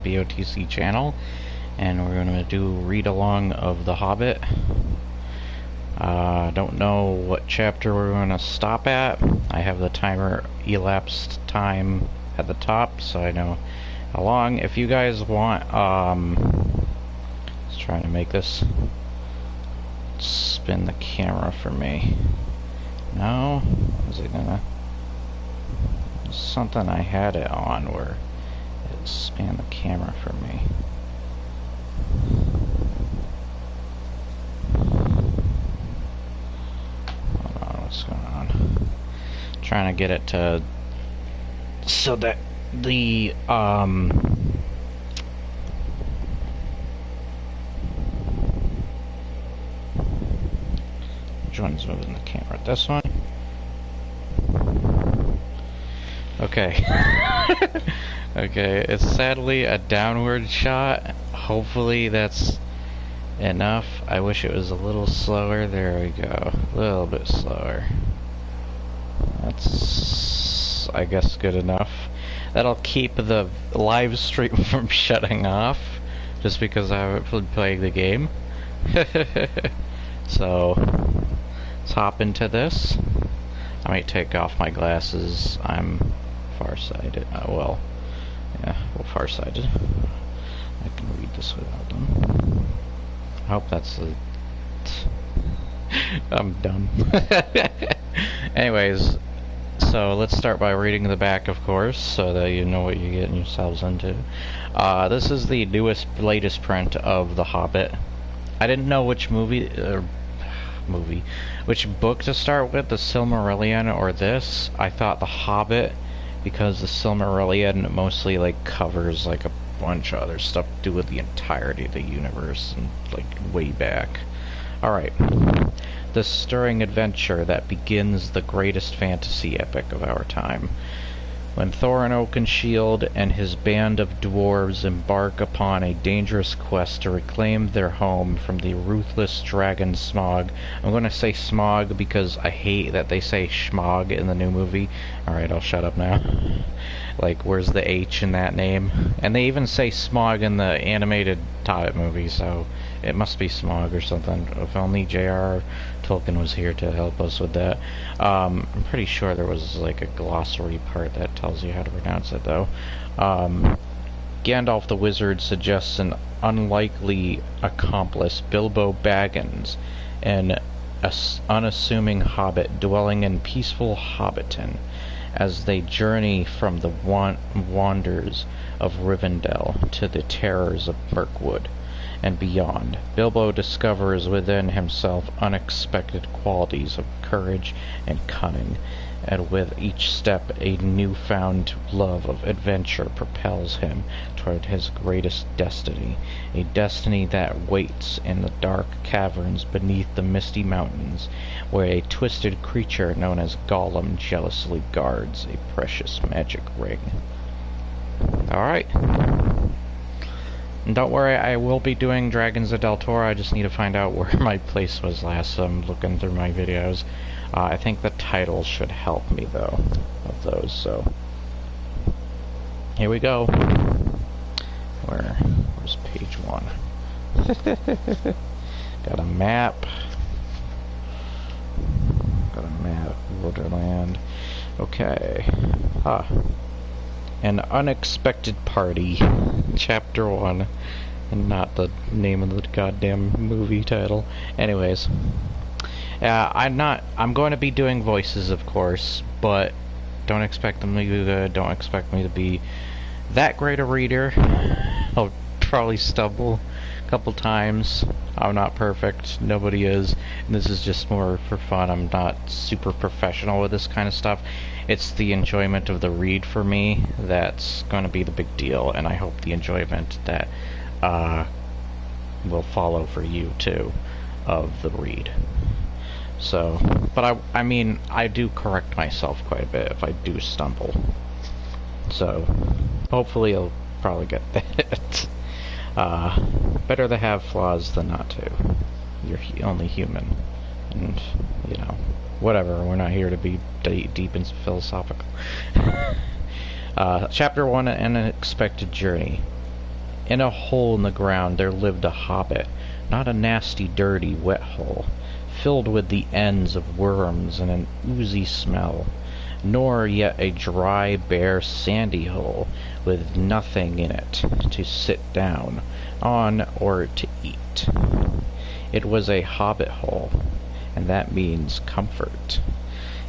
BOTC channel, and we're going to do a read-along of The Hobbit. Don't know what chapter we're going to stop at. I have the timer elapsed time at the top, so I know how long. If you guys want, let's try to make this spin the camera for me. No? Is it gonna? Something I had it on where it spanned the camera for me. Hold on, what's going on? Trying to get it to so that the which one's moving the camera? This one? Okay. Okay, it's sadly a downward shot. Hopefully that's enough. I wish it was a little slower. There we go. A little bit slower. That's, I guess, good enough. That'll keep the live stream from shutting off, just because I haven't been playing the game. So, let's hop into this. I might take off my glasses. I'm farsighted. Well, farsighted. I can read this without them. I hope that's the... I'm done. Anyways, so let's start by reading the back, of course, so that you know what you're getting yourselves into. This is the latest print of The Hobbit. I didn't know which which book to start with, the Silmarillion or this. I thought The Hobbit, because the Silmarillion mostly like covers like a bunch of other stuff to do with the entirety of the universe and like way back. Alright. The stirring adventure that begins the greatest fantasy epic of our time. When Thorin Oakenshield and his band of dwarves embark upon a dangerous quest to reclaim their home from the ruthless dragon Smaug. I'm going to say Smaug because I hate that they say Schmog in the new movie. Alright, I'll shut up now. Like, where's the H in that name? And they even say Smaug in the animated Hobbit movie, so it must be Smaug or something. If only J.R.R. Tolkien was here to help us with that. I'm pretty sure there was like a glossary part that tells you how to pronounce it, though. Gandalf the Wizard suggests an unlikely accomplice, Bilbo Baggins, an unassuming hobbit dwelling in peaceful Hobbiton, as they journey from the wonders of Rivendell to the terrors of Mirkwood and beyond. Bilbo discovers within himself unexpected qualities of courage and cunning, and with each step a newfound love of adventure propels him toward his greatest destiny, a destiny that waits in the dark caverns beneath the misty mountains, where a twisted creature known as Gollum jealously guards a precious magic ring. Alright. And don't worry, I will be doing Dragons of Del Toro. I just need to find out where my place was last, so I'm looking through my videos. I think the title should help me, though, of those, so... Here we go. Where's page 1? Got a map. Got a map, Wonderland. Okay. An Unexpected Party, Chapter 1, and not the name of the goddamn movie title. Anyways, I'm going to be doing voices, of course, but don't expect them to be good, don't expect me to be that great a reader. I'll probably stumble a couple times. I'm not perfect, nobody is, and this is just more for fun. I'm not super professional with this kind of stuff. It's the enjoyment of the read for me that's going to be the big deal, and I hope the enjoyment that will follow for you too of the read. So, but I mean, I do correct myself quite a bit if I do stumble. So, hopefully you'll probably get that. Better to have flaws than not to. You're only human. And, you know, whatever, we're not here to be deep and philosophical. Chapter 1, An Unexpected Journey. In a hole in the ground there lived a hobbit, not a nasty, dirty, wet hole, filled with the ends of worms and an oozy smell, nor yet a dry, bare, sandy hole, with nothing in it to sit down on or to eat. It was a hobbit hole, and that means comfort.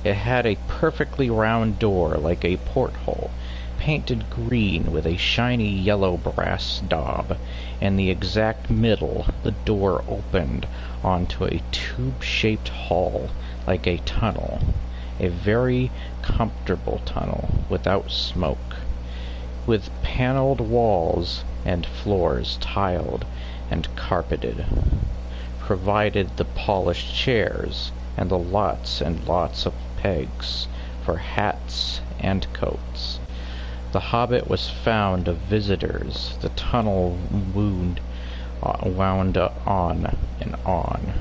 It had a perfectly round door like a porthole, painted green with a shiny yellow brass knob. In the exact middle the door opened onto a tube-shaped hall like a tunnel, a very comfortable tunnel without smoke, with paneled walls and floors tiled and carpeted, provided the polished chairs and the lots and lots of pegs for hats and coats. The hobbit was found of visitors. The tunnel wound on and on,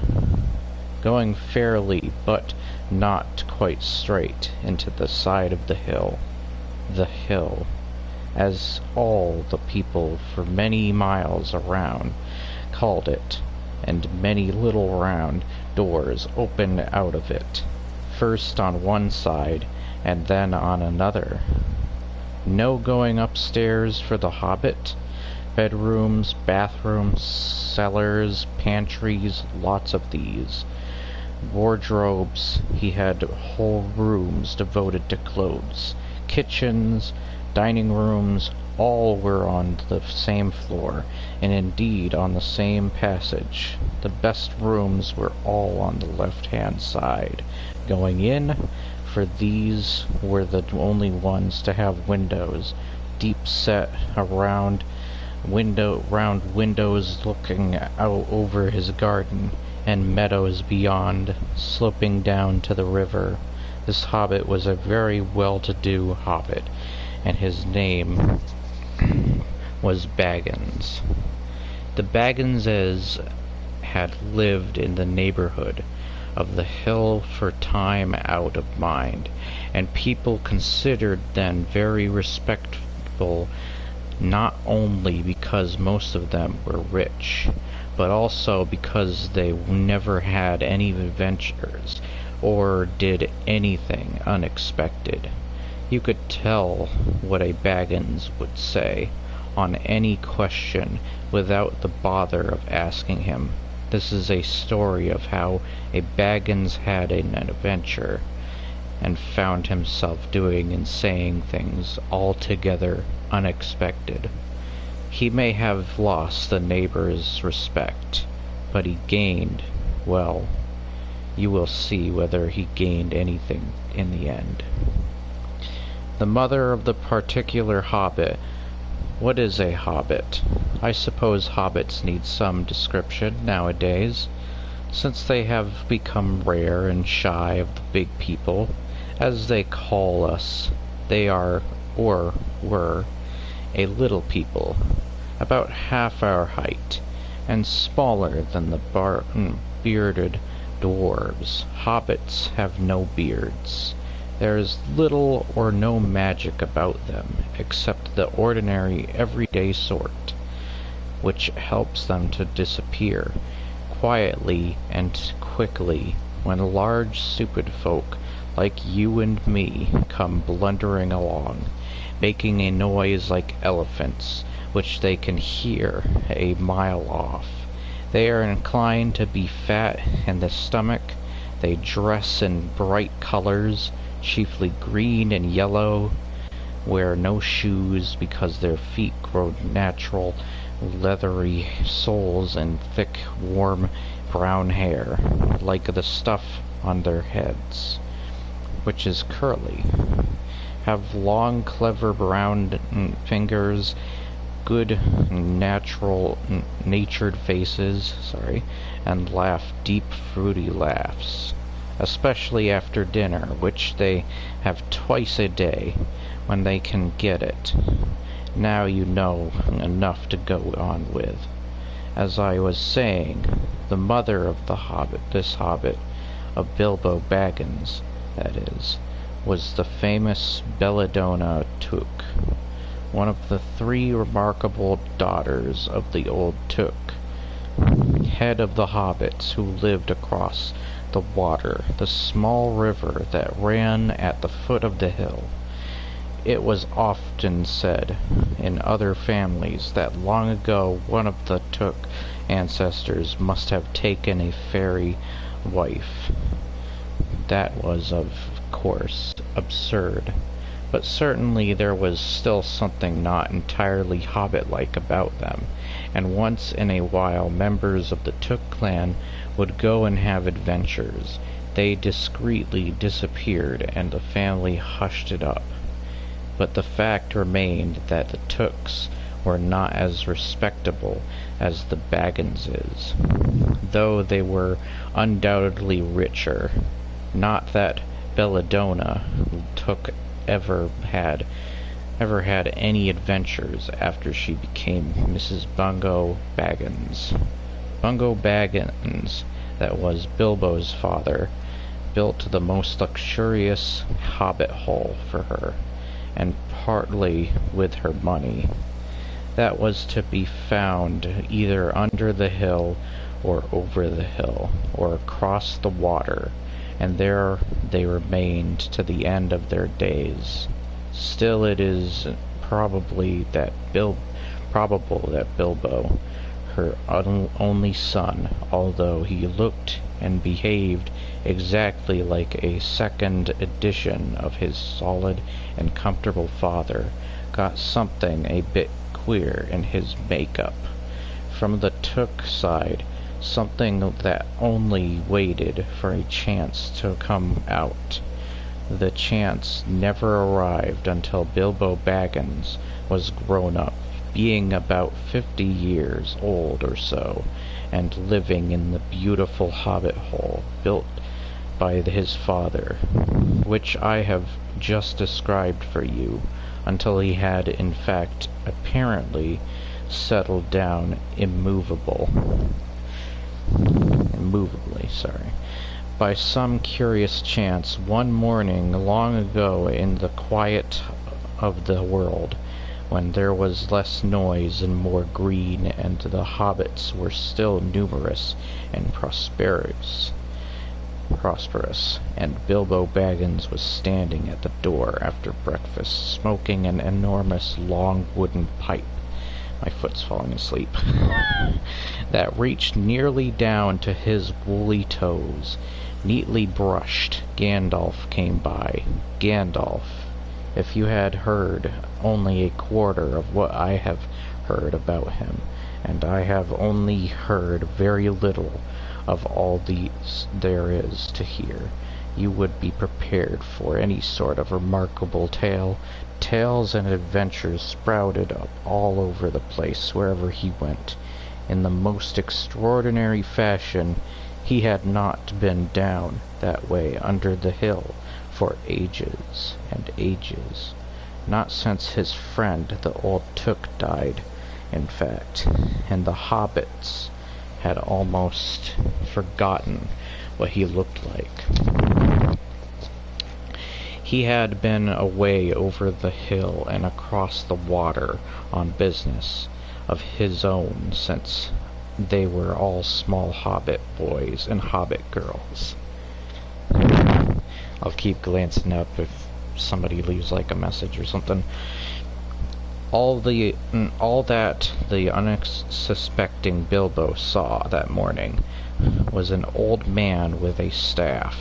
going fairly but not quite straight into the side of the hill. The hill, as all the people for many miles around called it, and many little round doors opened out of it, first on one side and then on another. No going upstairs for the hobbit. Bedrooms, bathrooms, cellars, pantries, lots of these. Wardrobes, he had whole rooms devoted to clothes. Kitchens, dining rooms, all were on the same floor, and indeed on the same passage. The best rooms were all on the left-hand side, going in, for these were the only ones to have windows, deep set round windows looking out over his garden, and meadows beyond, sloping down to the river. This hobbit was a very well-to-do hobbit, and his name was Baggins. The Bagginses had lived in the neighborhood of the hill for time out of mind, and people considered them very respectable, not only because most of them were rich, but also because they never had any adventures or did anything unexpected. You could tell what a Baggins would say on any question without the bother of asking him. This is a story of how a Baggins had an adventure, and found himself doing and saying things altogether unexpected. He may have lost the neighbor's respect, but he gained, well, you will see whether he gained anything in the end. The mother of the particular hobbit. What is a hobbit? I suppose hobbits need some description nowadays, since they have become rare and shy of the big people, as they call us. They are, or were, a little people, about half our height, and smaller than the bearded dwarves. Hobbits have no beards. There is little or no magic about them, except the ordinary everyday sort, which helps them to disappear quietly and quickly when large stupid folk like you and me come blundering along, making a noise like elephants, which they can hear a mile off. They are inclined to be fat in the stomach. They dress in bright colors, chiefly green and yellow, wear no shoes because their feet grow natural leathery soles, and thick warm brown hair, like the stuff on their heads, which is curly, have long clever brown fingers, good natured faces, and laugh deep fruity laughs, especially after dinner, which they have twice a day, when they can get it. Now you know enough to go on with. As I was saying, the mother of the hobbit, this hobbit, of Bilbo Baggins, that is, was the famous Belladonna Took, one of the three remarkable daughters of the old Took, head of the hobbits who lived across the water, the small river that ran at the foot of the hill. It was often said in other families that long ago one of the Took ancestors must have taken a fairy wife. That was, of course, absurd, but certainly there was still something not entirely hobbit-like about them, and once in a while members of the Took clan would go and have adventures. They discreetly disappeared, and the family hushed it up. But the fact remained that the Tooks were not as respectable as the Bagginses, though they were undoubtedly richer. Not that Belladonna Took ever had any adventures after she became Mrs. Bungo Baggins. Bungo Baggins, that was Bilbo's father, built the most luxurious hobbit hole for her, and partly with her money. That was to be found either under the hill or over the hill, or across the water, and there they remained to the end of their days. Still, it is probable that Bilbo, her only son, although he looked and behaved exactly like a second edition of his solid and comfortable father, got something a bit queer in his make-up. From the Took side, something that only waited for a chance to come out. The chance never arrived until Bilbo Baggins was grown up, being about 50 years old or so, and living in the beautiful hobbit hole built by his father, which I have just described for you, until he had in fact apparently settled down immovably, by some curious chance one morning long ago in the quiet of the world, when there was less noise and more green, and the hobbits were still numerous and prosperous, and Bilbo Baggins was standing at the door after breakfast, smoking an enormous long wooden pipe. My foot's falling asleep. That reached nearly down to his woolly toes. Neatly brushed, Gandalf came by. Gandalf, if you had heard only a quarter of what I have heard about him, and I have only heard very little of all there is to hear, you would be prepared for any sort of remarkable tale. Tales and adventures sprouted up all over the place wherever he went. In the most extraordinary fashion, he had not been down that way under the hill for ages and ages. Not since his friend the old Took died, in fact, and the hobbits had almost forgotten what he looked like. He had been away over the hill and across the water on business of his own since they were all small hobbit boys and hobbit girls. I'll keep glancing up if somebody leaves like a message or something. All that the unsuspecting Bilbo saw that morning was an old man with a staff.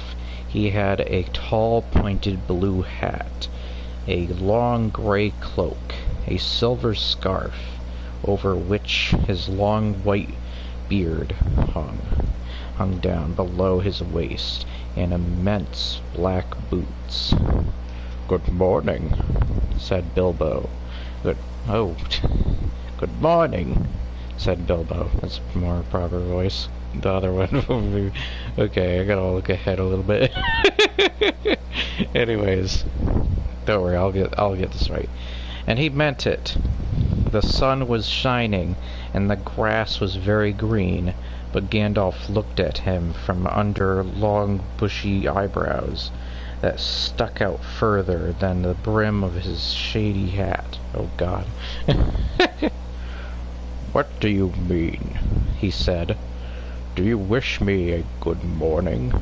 He had a tall pointed blue hat, a long grey cloak, a silver scarf, over which his long white beard hung down below his waist, and immense black boots. "Good morning," said Bilbo. Good morning," said Bilbo. That's a more proper voice. The other one will be... Okay, I gotta look ahead a little bit. Anyways, don't worry, I'll get this right. And he meant it. The sun was shining, and the grass was very green, but Gandalf looked at him from under long bushy eyebrows. that stuck out further than the brim of his shady hat. Oh God. "What do you mean?" he said. "Do you wish me a good morning?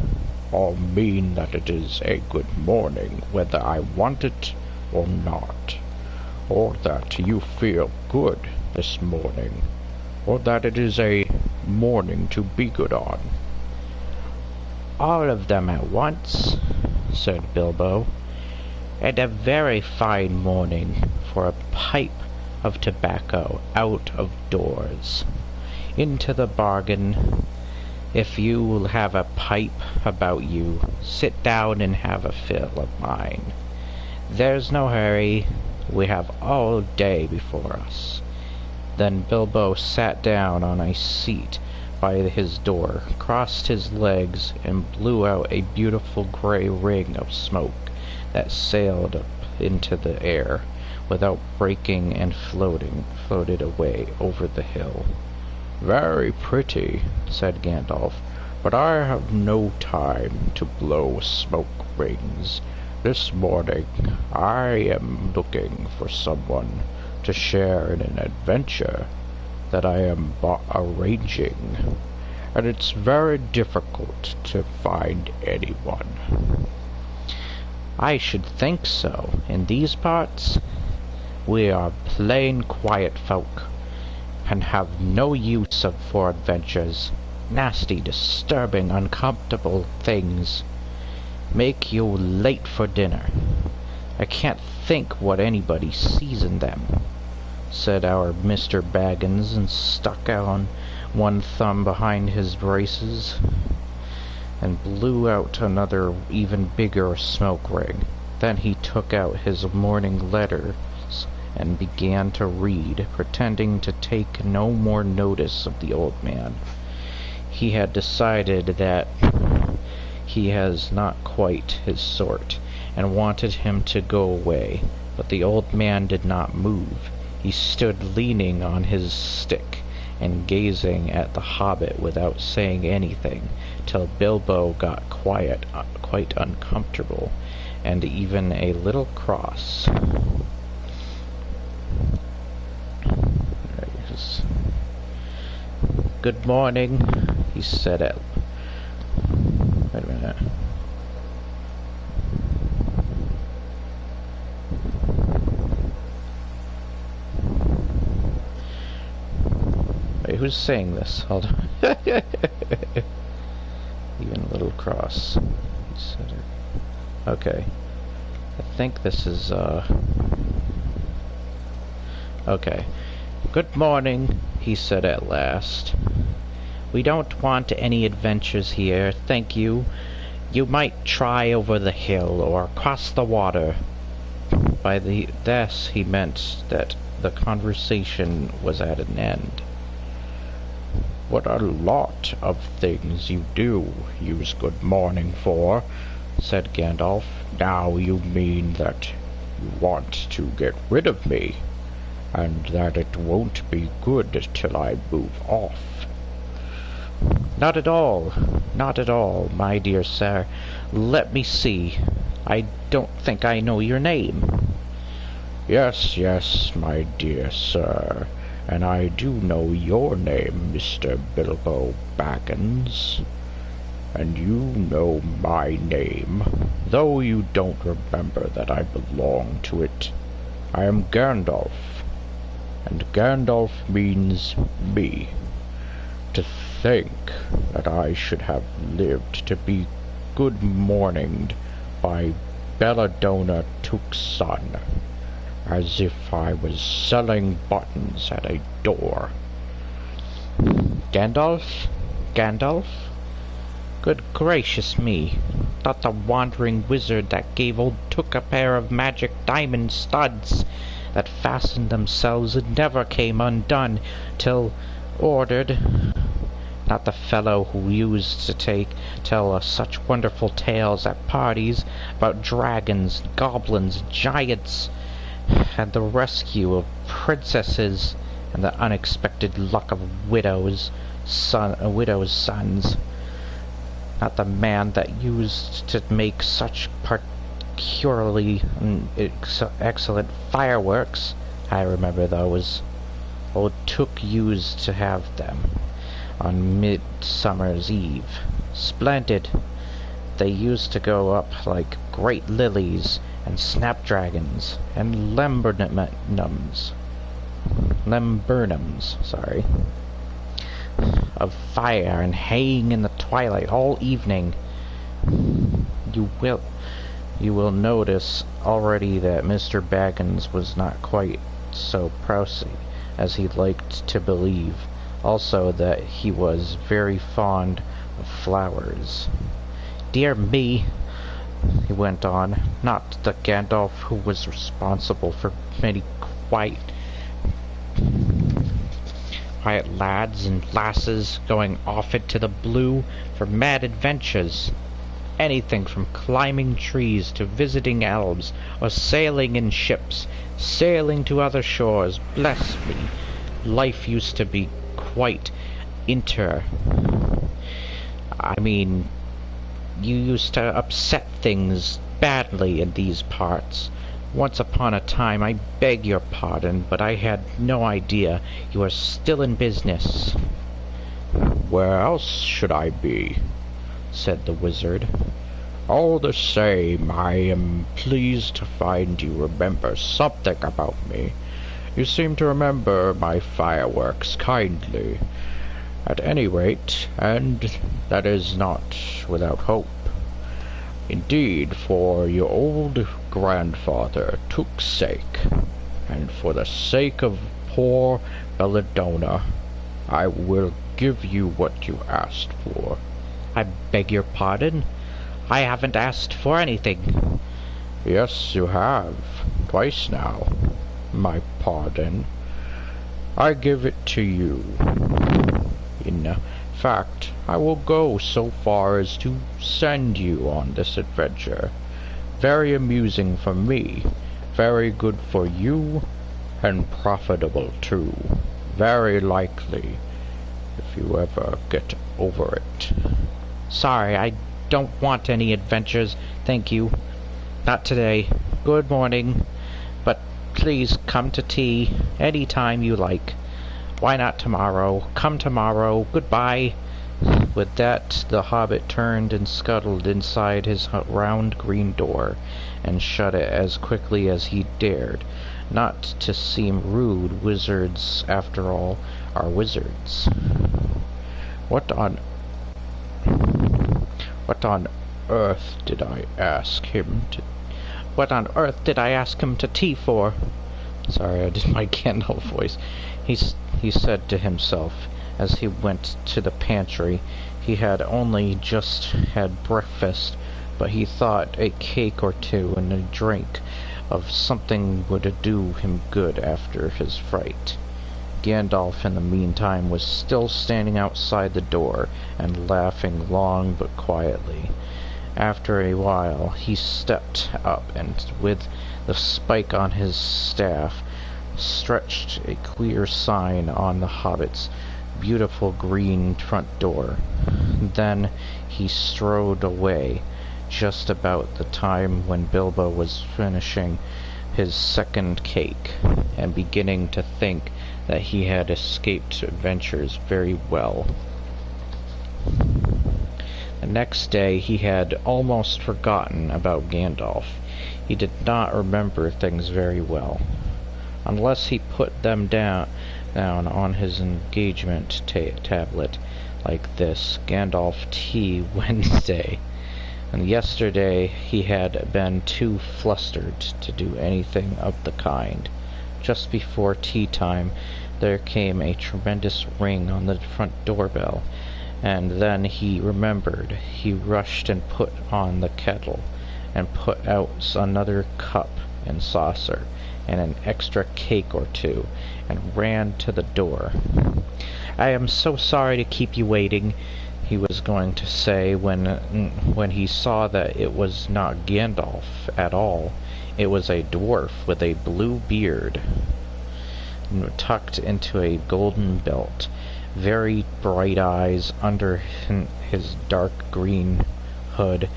I'll mean that it is a good morning whether I want it or not, or that you feel good this morning, or that it is a morning to be good on." "All of them at once," said Bilbo, "and a very fine morning for a pipe of tobacco out of doors. Into the bargain, if you will have a pipe about you, sit down and have a fill of mine. There's no hurry, we have all day before us." Then Bilbo sat down on a seat by his door, crossed his legs, and blew out a beautiful grey ring of smoke that sailed up into the air without breaking and floated away over the hill. "Very pretty," said Gandalf, "but I have no time to blow smoke rings. This morning I am looking for someone to share in an adventure that I am arranging, and it's very difficult to find anyone." "I should think so. In these parts, we are plain quiet folk, and have no use for adventures. Nasty, disturbing, uncomfortable things. Make you late for dinner. I can't think what anybody sees in them," said our Mr. Baggins, and stuck out one thumb behind his braces, and blew out another even bigger smoke ring. Then he took out his morning letters and began to read, pretending to take no more notice of the old man. He had decided that he was not quite his sort, and wanted him to go away, but the old man did not move. He stood leaning on his stick and gazing at the Hobbit without saying anything, till Bilbo got quite uncomfortable, and even a little cross. "Good morning," he said at... Wait a minute. Wait, who's saying this? Hold on. Even a little cross. He said it. Okay. I think this is, Okay. "Good morning," he said at last. "We don't want any adventures here, thank you. You might try over the hill, or across the water." By this he meant that the conversation was at an end. "What a lot of things you do use good morning for," said Gandalf. "Now you mean that you want to get rid of me, and that it won't be good till I move off." Not at all, my dear sir. Let me see. I don't think I know your name." Yes, my dear sir, and I do know your name, Mr. Bilbo Baggins. And you know my name, though you don't remember that I belong to it. I am Gandalf, and Gandalf means me. To think that I should have lived to be good morninged by Belladonna Took's son, as if I was selling buttons at a door. Gandalf? Good gracious me! Thought the wandering wizard that gave old Took a pair of magic diamond studs that fastened themselves and never came undone till ordered. Not the fellow who used to tell us such wonderful tales at parties about dragons, goblins, giants, and the rescue of princesses, and the unexpected luck of widows' sons. Not the man that used to make such particularly excellent fireworks. I remember those. Old Took used to have them on Midsummer's Eve. Splendid. They used to go up like great lilies and snapdragons and laburnums, of fire and hang in the twilight all evening. You will notice already that Mr. Baggins was not quite so prousy as he liked to believe. Also that he was very fond of flowers. Dear me, he went on, not the Gandalf who was responsible for many quiet lads and lasses going off into the blue for mad adventures. Anything from climbing trees to visiting elves, or sailing in ships, sailing to other shores. Bless me, life used to be quite you used to upset things badly in these parts. Once upon a time, I beg your pardon, but I had no idea you were still in business. Where else should I be? Said the wizard. All the same, I am pleased to find you remember something about me. You seem to remember my fireworks kindly. At any rate, and that is not without hope. Indeed, for your old grandfather Took's sake, and for the sake of poor Belladonna, I will give you what you asked for. I beg your pardon? I haven't asked for anything. Yes, you have. Twice now. My pardon. I give it to you. In fact, I will go so far as to send you on this adventure. Very amusing for me, very good for you, and profitable too. Very likely, if you ever get over it. Sorry, I don't want any adventures, thank you. Not today. Good morning. But please come to tea any time you like. Why not tomorrow? Come tomorrow. Goodbye. With that, the hobbit turned and scuttled inside his round green door, and shut it as quickly as he dared. Not to seem rude, wizards, after all, are wizards. What on earth did I ask him to... What on earth did I ask him to tea for? Sorry, I did my Gandalf voice. He said to himself as he went to the pantry. He had only just had breakfast, but he thought a cake or two and a drink of something would do him good after his fright. Gandalf, in the meantime, was still standing outside the door and laughing long but quietly. After a while he stepped up and, with the spike on his staff, stretched a clear sign on the hobbit's beautiful green front door. Then he strode away, just about the time when Bilbo was finishing his second cake, and beginning to think that he had escaped adventures very well. The next day he had almost forgotten about Gandalf. He did not remember things very well, unless he put them down on his engagement tablet, like this: Gandalf tea Wednesday. And yesterday he had been too flustered to do anything of the kind. Just before tea time there came a tremendous ring on the front doorbell, and then he remembered. He rushed and put on the kettle, and put out another cup and saucer, and an extra cake or two, and ran to the door. "I am so sorry to keep you waiting," he was going to say, when he saw that it was not Gandalf at all. It was a dwarf with a blue beard tucked into a golden belt, very bright eyes under his dark green hood.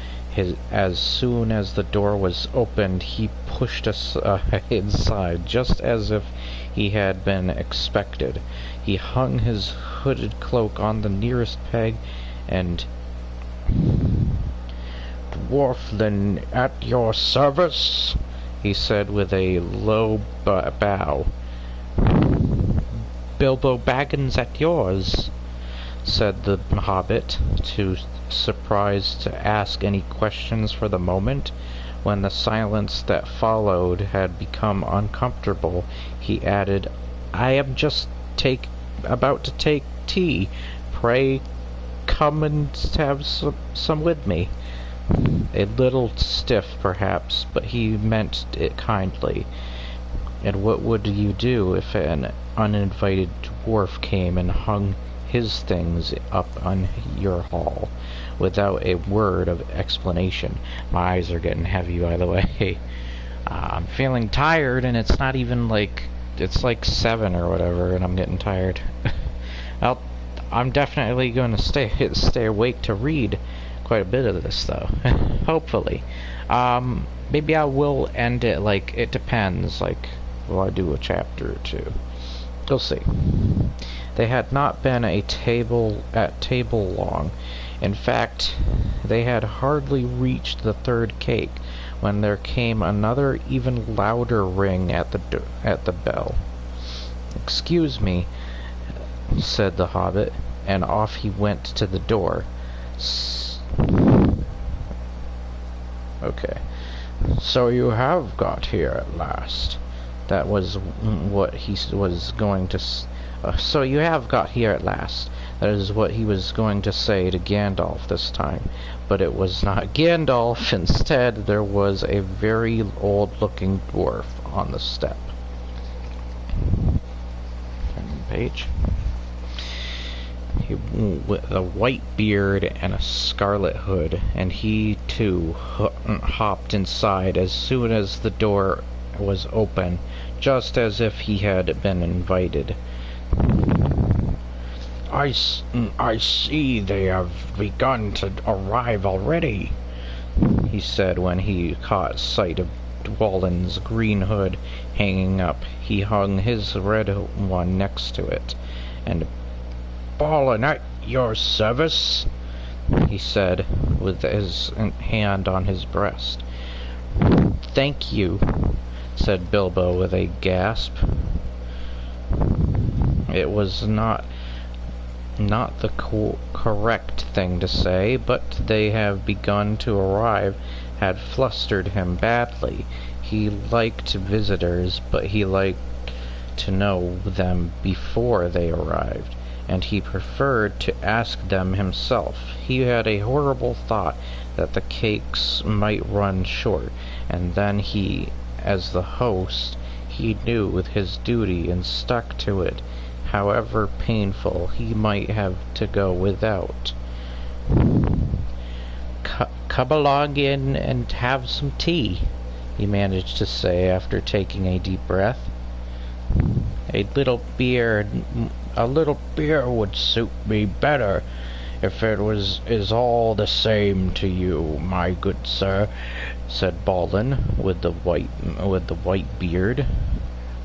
As soon as the door was opened, he pushed us inside, just as if he had been expected. He hung his hooded cloak on the nearest peg, and "Dwarflin at your service," he said with a low bow. "Bilbo Baggins at yours," said the hobbit, too surprised to ask any questions for the moment. When the silence that followed had become uncomfortable, he added, "I am just about to take tea. Pray come and have some with me." A little stiff, perhaps, but he meant it kindly. And what would you do if an uninvited dwarf came and hung his things up on your hall without a word of explanation? My eyes are getting heavy, by the way. I'm feeling tired, and it's not even like... It's like 7 or whatever, and I'm getting tired. I'm definitely going to stay awake to read quite a bit of this, though. Hopefully. Maybe I will end it, like, it depends, like, will I do a chapter or two? We'll see. They had not been at table long. In fact, they had hardly reached the third cake when there came another, even louder ring at the bell. "Excuse me," said the hobbit, and off he went to the door. Okay. "So you have got here at last." That was what he was going to... So you have got here at last. That is what he was going to say to Gandalf this time. But it was not Gandalf. Instead, there was a very old-looking dwarf on the step. Turn the page. With a white beard and a scarlet hood, and he, too, hopped inside as soon as the door was open, just as if he had been invited. I see they have begun to arrive already," he said when he caught sight of Dwalin's green hood hanging up. He hung his red one next to it. "And Balin at your service," he said, with his hand on his breast. "Thank you," said Bilbo with a gasp. It was not the correct thing to say, but they have begun to arrive had flustered him badly. He liked visitors, but he liked to know them before they arrived, and he preferred to ask them himself. He had a horrible thought that the cakes might run short, and then he, as the host, he knew his duty and stuck to it, however painful he might have to go without. Come along in and have some tea," he managed to say after taking a deep breath. A little beer would suit me better, if it is all the same to you, my good sir," said Balin with the white beard.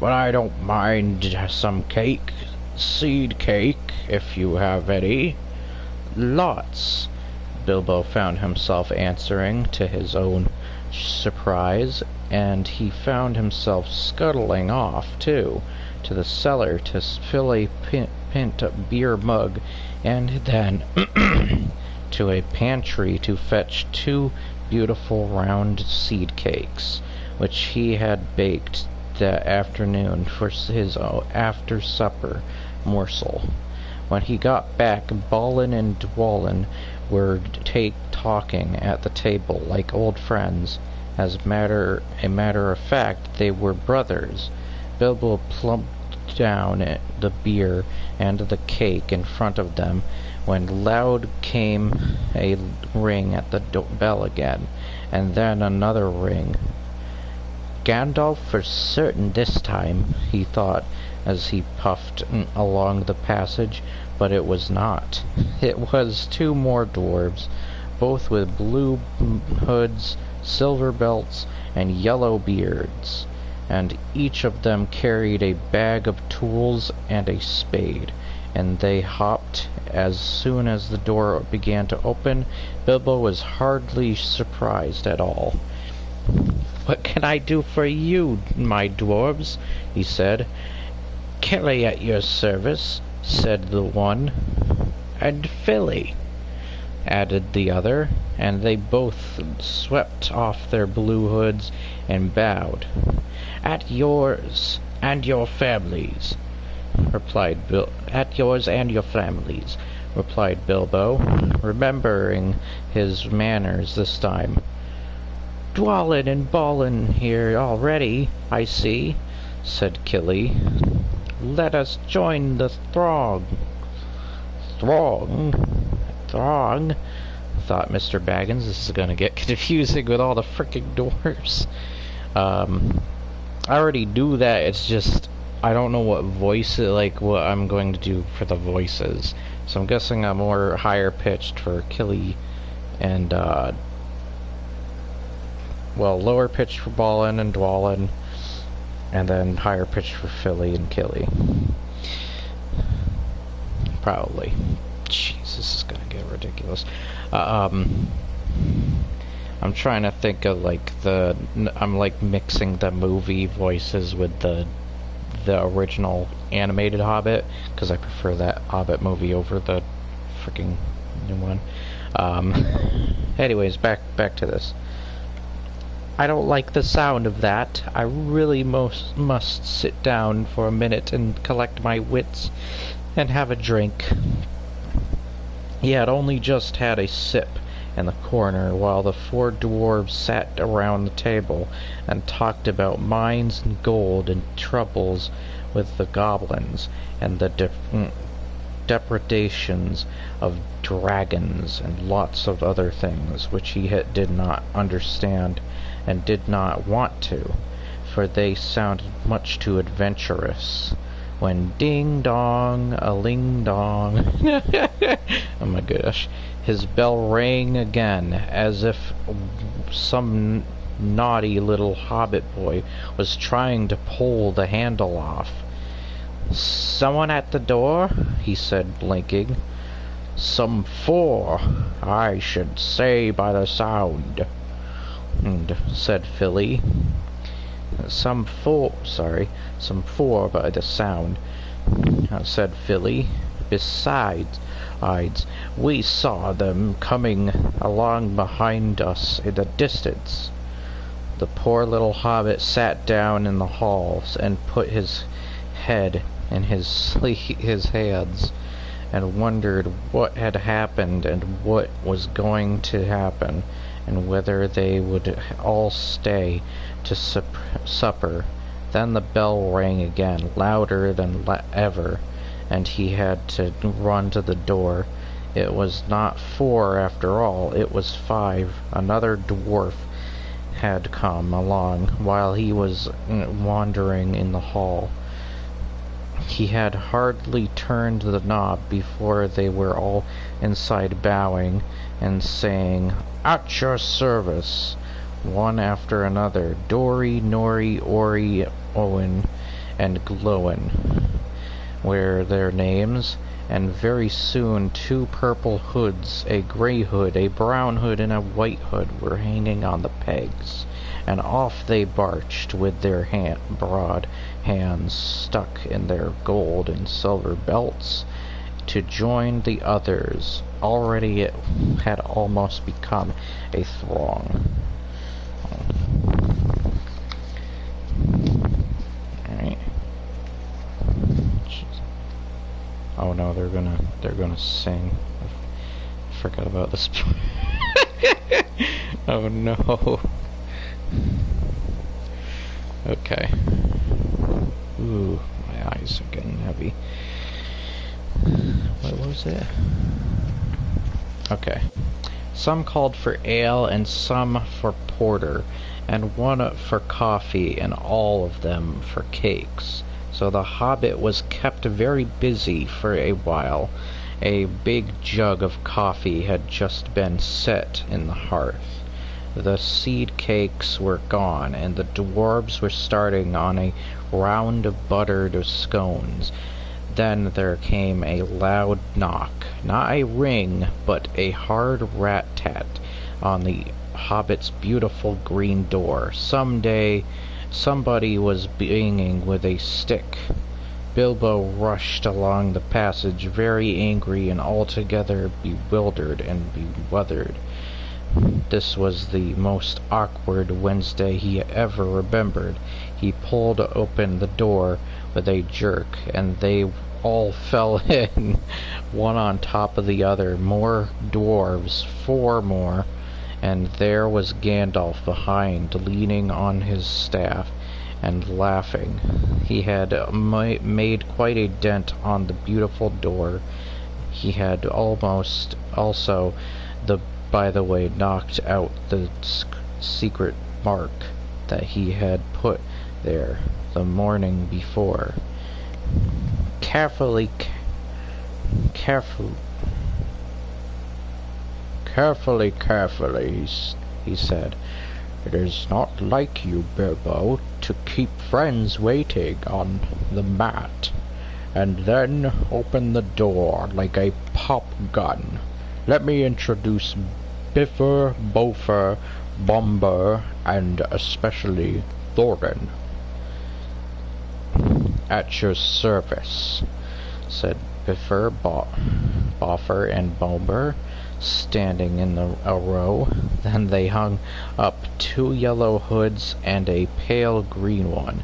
"But I don't mind some cake, seed cake, if you have any." "Lots," Bilbo found himself answering, to his own surprise, and he found himself scuttling off, too, to the cellar to fill a pint beer mug, and then to a pantry to fetch 2 beautiful round seed cakes, which he had baked that afternoon for his after-supper morsel. When he got back, Balin and Dwalin were talking at the table like old friends. As a matter of fact, they were brothers. Bilbo plumped down the beer and the cake in front of them, when loud came a ring at the bell again, and then another ring. Gandalf for certain this time, he thought, as he puffed along the passage, but it was not. It was two more dwarves, both with blue hoods, silver belts, and yellow beards, and each of them carried a bag of tools and a spade, and they hopped. As soon as the door began to open, Bilbo was hardly surprised at all. "What can I do for you, my dwarves?" he said. "Killy at your service," said the one. "And Filly," added the other, and they both swept off their blue hoods and bowed. "At yours and your families," "At yours and your families," replied Bilbo, remembering his manners this time. "Dwallin and Ballin here already, I see," said Killy. "Let us join the throng." Throng, thought Mr. Baggins. This is going to get confusing with all the frickin' dwarves. I already do that. It's just I don't know what what I'm going to do for the voices. So I'm guessing I'm more higher pitched for Killy and lower pitched for Ballin and Dwallin, and then higher pitched for Filly and Killy. Probably. Jeez, this is gonna get ridiculous. I'm trying to think of I'm mixing the movie voices with the original animated Hobbit, because I prefer that Hobbit movie over the freaking new one. Anyways, back to this. "I don't like the sound of that. I really must sit down for a minute and collect my wits and have a drink." He had only just had a sip in the corner while the four dwarves sat around the table and talked about mines and gold and troubles with the goblins and the depredations of dragons and lots of other things which he did not understand and did not want to, for they sounded much too adventurous. When ding-dong-a-ling-dong, oh my gosh, his bell rang again, as if some naughty little hobbit boy was trying to pull the handle off. "Someone at the door?" he said, blinking. "Some four, I should say by the sound," said Filly. Some four by the sound," said Filly. "Besides, we saw them coming along behind us in the distance." The poor little hobbit sat down in the hall and put his head in his hands and wondered what had happened and what was going to happen, and whether they would all stay to supper. Then the bell rang again, louder than ever, and he had to run to the door. It was not 4 after all, it was 5. Another dwarf had come along while he was wandering in the hall. He had hardly turned the knob before they were all inside, bowing and saying, "At your service," one after another. Dory, Nori, Ori, Owen, and Glowin were their names, and very soon 2 purple hoods, a grey hood, a brown hood, and a white hood were hanging on the pegs, and off they marched with their broad hands stuck in their gold and silver belts to join the others. Already it had almost become a throng. Alright. Oh no, they're gonna sing. I forgot about this part. Oh no. Okay. Ooh, my eyes are getting heavy. What was it? Okay. Some called for ale, and some for porter, and one for coffee, and all of them for cakes. So the Hobbit was kept very busy for a while. A big jug of coffee had just been set in the hearth. The seed cakes were gone, and the dwarves were starting on a round of buttered scones. Then there came a loud knock, not a ring, but a hard rat-tat on the Hobbit's beautiful green door. Somebody was banging with a stick. Bilbo rushed along the passage, very angry and altogether bewildered and bewildered. This was the most awkward Wednesday he ever remembered. He pulled open the door with a jerk, and they all fell in, one on top of the other. More dwarves, 4 more, and there was Gandalf behind, leaning on his staff and laughing. He had made quite a dent on the beautiful door. He had almost also, by the way, knocked out the secret mark that he had put there the morning before. Carefully, he said. "It is not like you, Bilbo, to keep friends waiting on the mat, and then open the door like a pop gun. Let me introduce Bifur, Bofer, Bomber, and especially Thorin." "At your service," said Bifur, Boffer, and Bomber, standing in a row. Then they hung up 2 yellow hoods and a pale green one,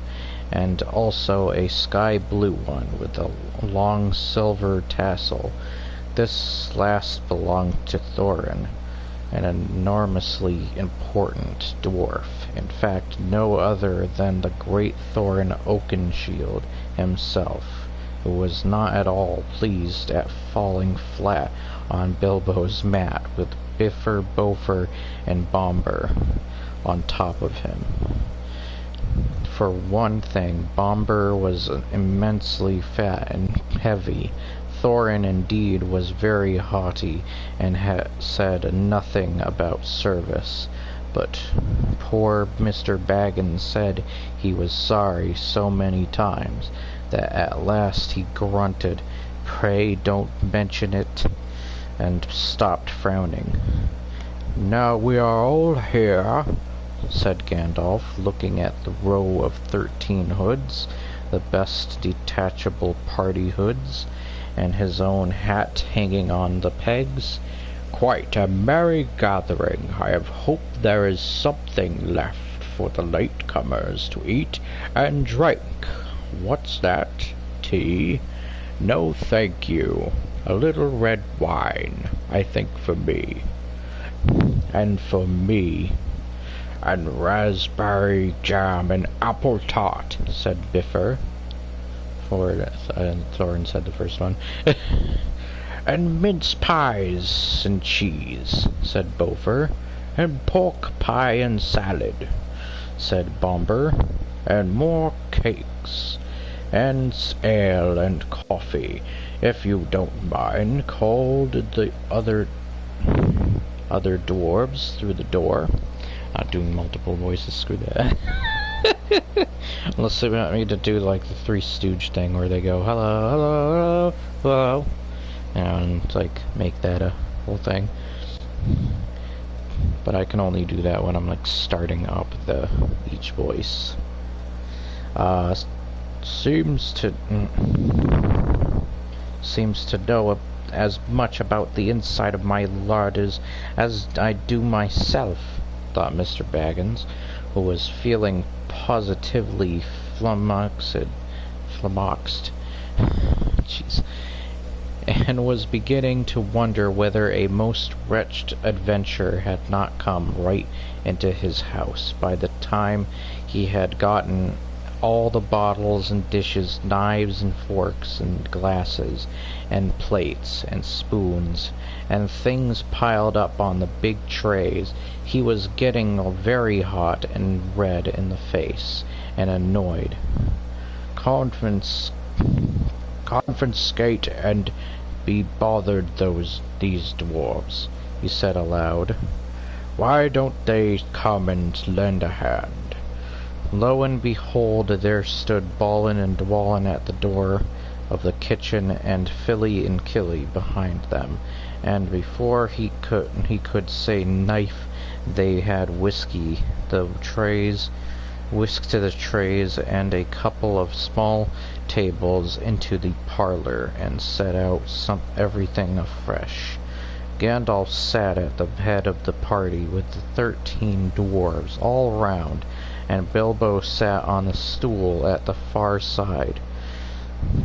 and also a sky blue one with a long silver tassel. This last belonged to Thorin, an enormously important dwarf. In fact, no other than the great Thorin Oakenshield himself, who was not at all pleased at falling flat on Bilbo's mat with Bifur, Bofer, and Bomber on top of him. For one thing, Bomber was immensely fat and heavy. Thorin, indeed, was very haughty, and had said nothing about service. But poor Mr. Baggins said he was sorry so many times that at last he grunted, "Pray don't mention it," and stopped frowning. "Now we are all here," said Gandalf, looking at the row of 13 hoods, the best detachable party hoods, and his own hat hanging on the pegs. "Quite a merry gathering. I hope there is something left for the late-comers to eat and drink. What's that? Tea? No, thank you. A little red wine, I think, for me. And for me. And raspberry jam and apple tart," said Bifur. Thorin said the first one. "And mince pies and cheese," said Bofer. "And pork pie and salad," said Bomber. "And more cakes. And ale and coffee, if you don't mind," called the other dwarves through the door. Not doing multiple voices, screw that. Unless they want me to do like the Three Stooge thing where they go, "Hello, hello, hello, hello," and like make that a whole thing. But I can only do that when I'm like starting up each voice. Seems to know as much about the inside of my larders as I do myself, thought Mr. Baggins, who was feeling positively flummoxed, jeez, and was beginning to wonder whether a most wretched adventure had not come right into his house by the time he had gotten all the bottles and dishes, knives and forks and glasses and plates and spoons and things piled up on the big trays. He was getting very hot and red in the face and annoyed. confiscate and be bothered these dwarves, he said aloud. Why don't they come and lend a hand? Lo and behold, there stood Balin and Dwalin at the door of the kitchen, and Philly and Killy behind them, and before he could say knife, they had whisked to the trays and a couple of small tables into the parlor, and set out everything afresh. Gandalf sat at the head of the party with the 13 dwarves all round, and Bilbo sat on the stool at the far side,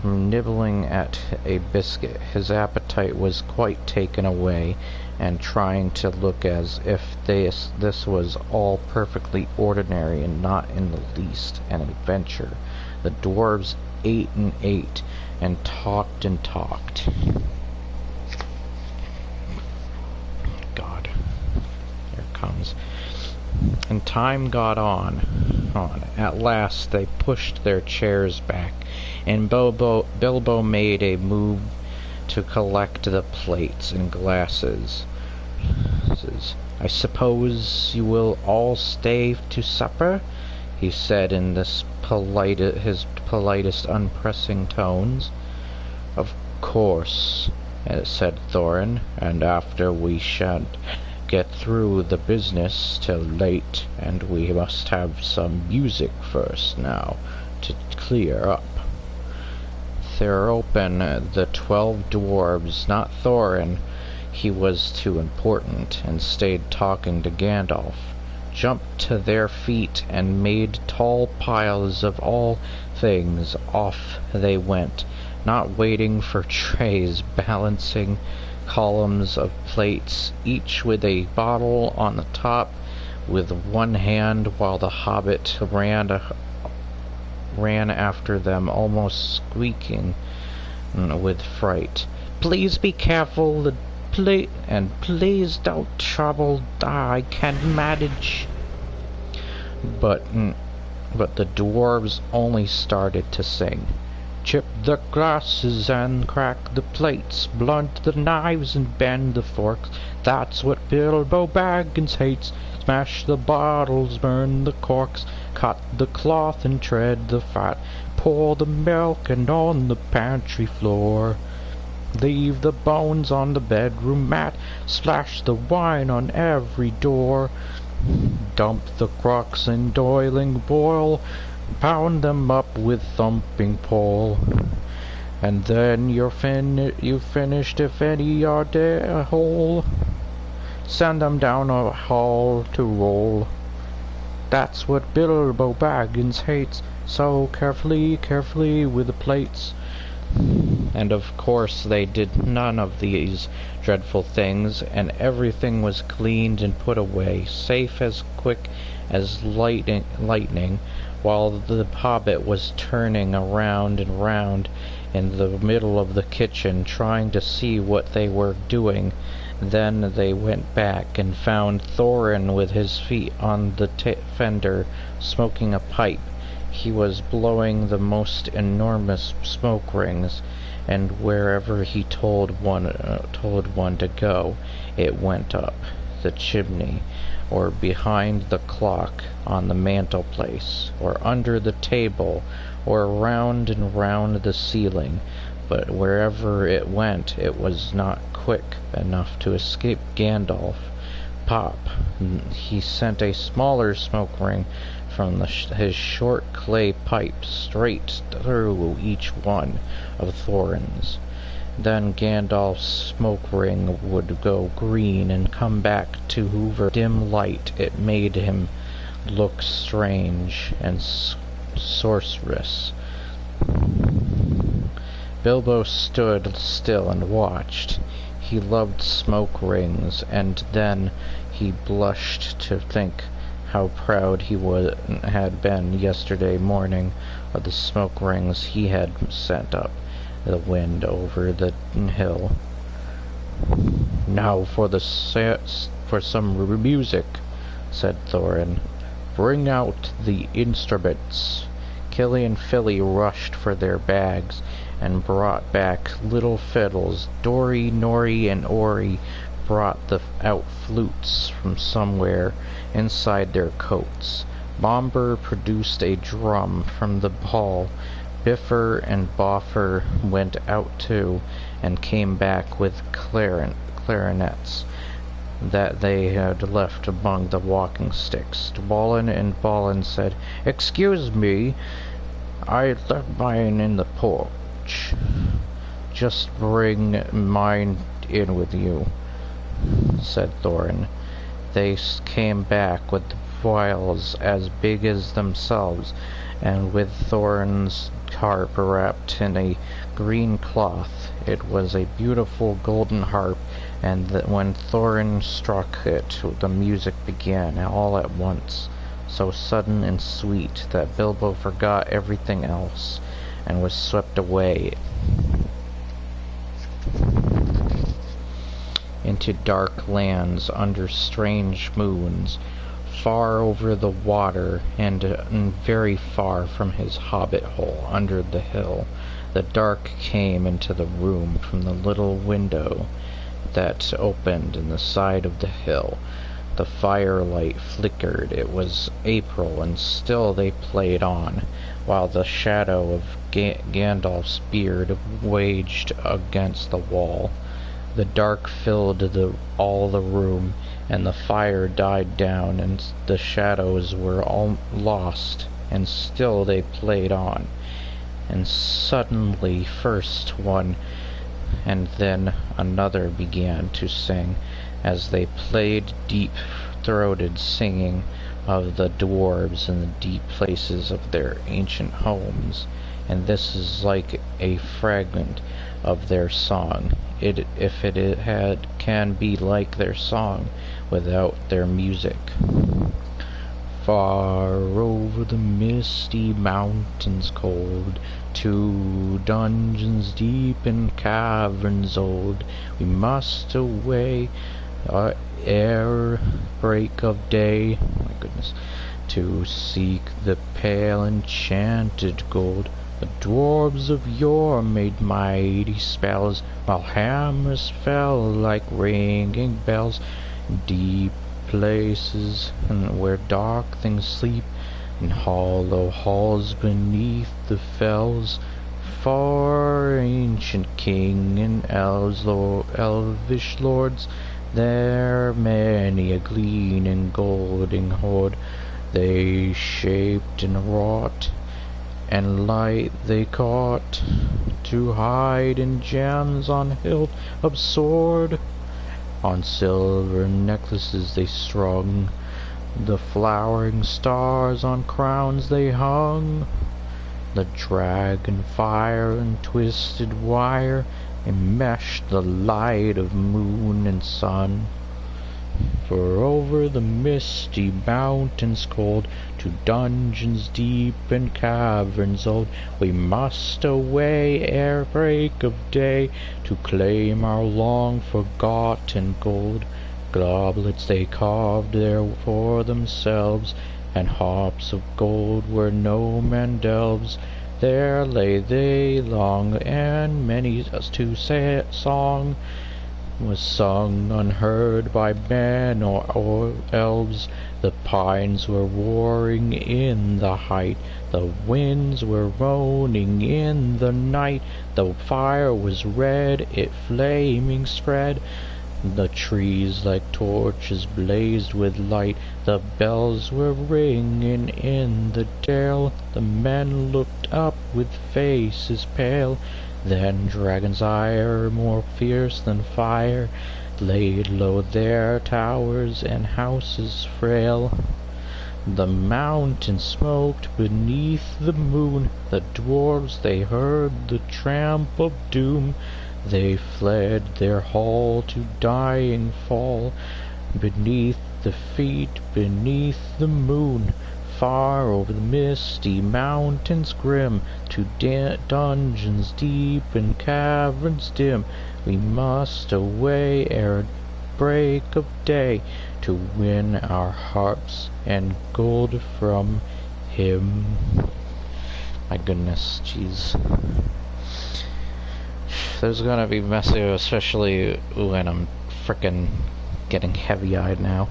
nibbling at a biscuit. His appetite was quite taken away, and trying to look as if this was all perfectly ordinary and not in the least an adventure. The dwarves ate and ate, and talked and talked. God, here it comes. And time got on. At last they pushed their chairs back, and Bilbo made a move to collect the plates and glasses. I suppose you will all stay to supper, he said in his politest unpressing tones. Of course, said Thorin, and after we shan't get through the business till late, and we must have some music first now, to clear up. They're open, the 12 dwarves, not Thorin, he was too important, and stayed talking to Gandalf, jumped to their feet and made tall piles of all things. Off they went, not waiting for trays, balancing columns of plates, each with a bottle on the top, with one hand, while the Hobbit ran after them, almost squeaking with fright. Please be careful, and please don't trouble. I can't manage. But the dwarves only started to sing. Chip the glasses and crack the plates, blunt the knives and bend the forks. That's what Bilbo Baggins hates. Smash the bottles, burn the corks, cut the cloth and tread the fat. Pour the milk and on the pantry floor. Leave the bones on the bedroom mat, splash the wine on every door. Dump the crocks in boiling boil, pound them up with thumping pole. And then you've finished if any are there whole. Send them down a hall to roll. That's what Bilbo Baggins hates, so carefully with the plates. And of course they did none of these dreadful things, and everything was cleaned and put away, safe as quick as lightning, while the Hobbit was turning around and round in the middle of the kitchen, trying to see what they were doing. Then they went back and found Thorin with his feet on the fender, smoking a pipe. He was blowing the most enormous smoke rings, and wherever he told one to go, it went up the chimney, or behind the clock on the mantelpiece, or under the table, or round and round the ceiling. But wherever it went, it was not quick enough to escape Gandalf. Pop! He sent a smaller smoke ring from his short clay pipe straight through each one of Thorin's. Then Gandalf's smoke ring would go green and come back to Hoover. Dim light, it made him look strange and sorcerous. Bilbo stood still and watched. He loved smoke rings, and then he blushed to think how proud he had been yesterday morning of the smoke rings he had sent up the wind over the hill. Now for some music, said Thorin. Bring out the instruments. Killy and Philly rushed for their bags and brought back little fiddles. Dory, Nori, and Ori brought out flutes from somewhere inside their coats. Bomber produced a drum from the hall. Biffer and Boffer went out too, and came back with clarinets that they had left among the walking sticks. Dwallin and Ballin said, "Excuse me, I left mine in the porch. Just bring mine in with you," said Thorin. They came back with vials as big as themselves, and with Thorin's harp wrapped in a green cloth. It was a beautiful golden harp, and when Thorin struck it, the music began all at once, so sudden and sweet that Bilbo forgot everything else, and was swept away into dark lands under strange moons, far over the water, and very far from his hobbit hole under the hill. The dark came into the room from the little window that opened in the side of the hill. The firelight flickered. It was April, and still they played on, while the shadow of Gandalf's beard waged against the wall. The dark filled all the room, and the fire died down, and the shadows were all lost, and still they played on. And suddenly first one and then another began to sing, as they played deep-throated singing of the dwarves in the deep places of their ancient homes. And this is like a fragment of their song, if it can be like their song without their music. Far over the misty mountains cold, to dungeons deep and caverns old, we must away ere break of day. My goodness. To seek the pale enchanted gold. The dwarves of yore made mighty spells, while hammers fell like ringing bells. Deep places where dark things sleep, in hollow halls beneath the fells. For ancient king and elvish lords, there many a gleaming golden hoard they shaped and wrought, and light they caught, to hide in gems on hilt of sword. On silver necklaces they strung, the flowering stars on crowns they hung. The dragon fire and twisted wire enmeshed the light of moon and sun. For over the misty mountains cold, to dungeons deep and caverns old, we must away ere break of day, to claim our long-forgotten gold. Goblets they carved there for themselves, and harps of gold where no man delves. There lay they long, and many a song was sung unheard by men or elves. The pines were roaring in the height, the winds were moaning in the night. The fire was red, it flaming spread, the trees like torches blazed with light. The bells were ringing in the dale, the men looked up with faces pale. Then dragon's ire, more fierce than fire, laid low their towers and houses frail. The mountain smoked beneath the moon, the dwarves they heard the tramp of doom. They fled their hall to dying fall, beneath the feet, beneath the moon. Far over the misty mountains grim, to dungeons deep and caverns dim, we must away ere break of day, to win our harps and gold from him. My goodness, jeez. There's gonna be messy, especially when I'm frickin' getting heavy-eyed now.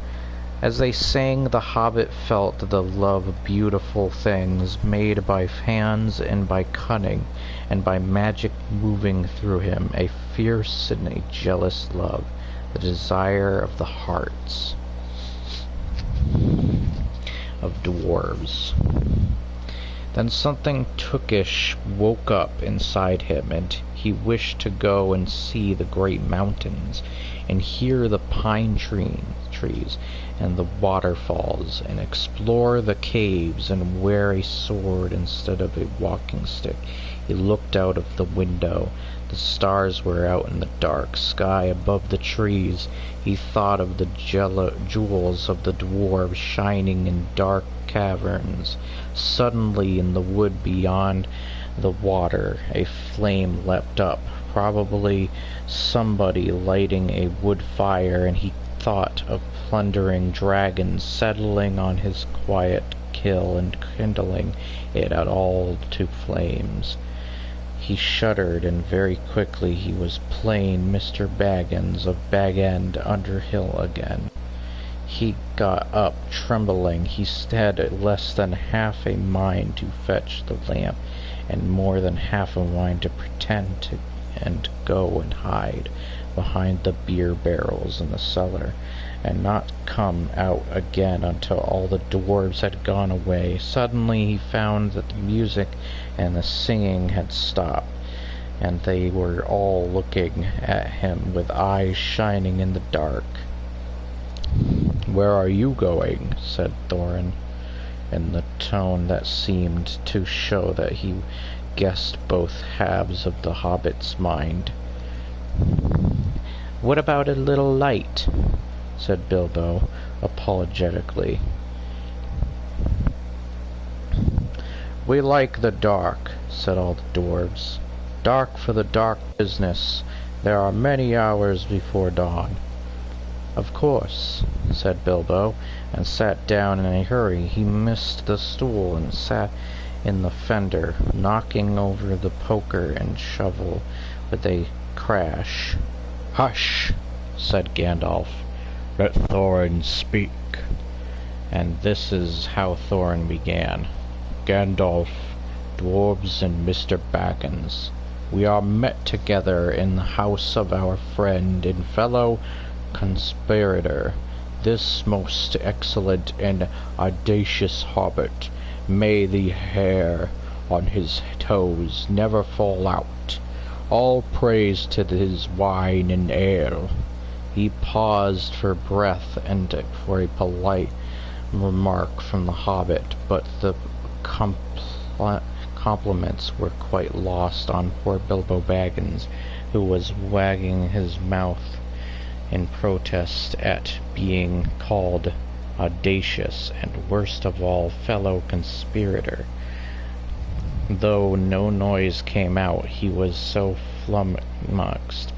As they sang, the Hobbit felt the love of beautiful things made by hands and by cunning, and by magic moving through him, a fierce and a jealous love, the desire of the hearts of dwarves. Then something Tookish woke up inside him, and he wished to go and see the great mountains, and hear the pine trees and the waterfalls, and explore the caves, and wear a sword instead of a walking stick. He looked out of the window. The stars were out in the dark sky above the trees. He thought of the jewels of the dwarves shining in dark caverns. Suddenly, in the wood beyond the water, a flame leapt up, probably somebody lighting a wood fire, and he thought of plundering dragons settling on his quiet kill and kindling it at all to flames. He shuddered, and very quickly he was plain Mr. Baggins of Bag End Underhill again. He got up, trembling. He had less than half a mind to fetch the lamp, and more than half a mind to pretend to and go and hide behind the beer barrels in the cellar, and not come out again until all the dwarves had gone away. Suddenly he found that the music and the singing had stopped, and they were all looking at him with eyes shining in the dark. "Where are you going?" said Thorin, in the tone that seemed to show that he guessed both halves of the Hobbit's mind. "What about a little light?" said Bilbo, apologetically. "We like the dark," said all the dwarves. "Dark for the dark business. There are many hours before dawn." "Of course," said Bilbo, and sat down in a hurry. He missed the stool and sat in the fender, knocking over the poker and shovel with a crash. "Hush!" said Gandalf. "Let Thorin speak." And this is how Thorin began. "Gandalf, dwarves, and Mr. Baggins, we are met together in the house of our friend and fellow conspirator, this most excellent and audacious Hobbit. May the hair on his toes never fall out. All praise to his wine and ale." He paused for breath and for a polite remark from the Hobbit, but the compliments were quite lost on poor Bilbo Baggins, who was wagging his mouth in protest at being called audacious, and worst of all, fellow conspirator. Though no noise came out, he was so flummoxed.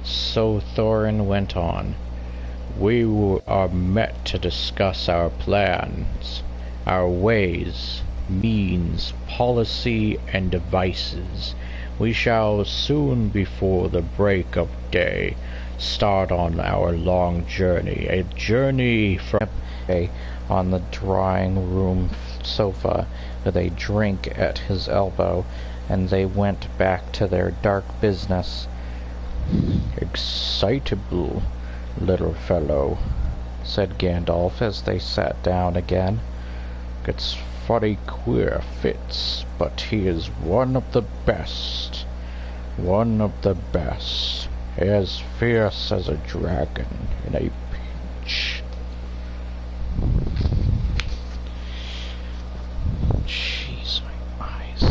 So Thorin went on. "We are met to discuss our plans, our ways, means, policy, and devices. We shall soon, before the break of day, start on our long journey, a journey from on the drawing room sofa with a drink at his elbow, and they went back to their dark business. "Excitable little fellow," said Gandalf as they sat down again. "Gets funny queer fits, but he is one of the best. One of the best. As fierce as a dragon in a pinch." Jeez, my eyes.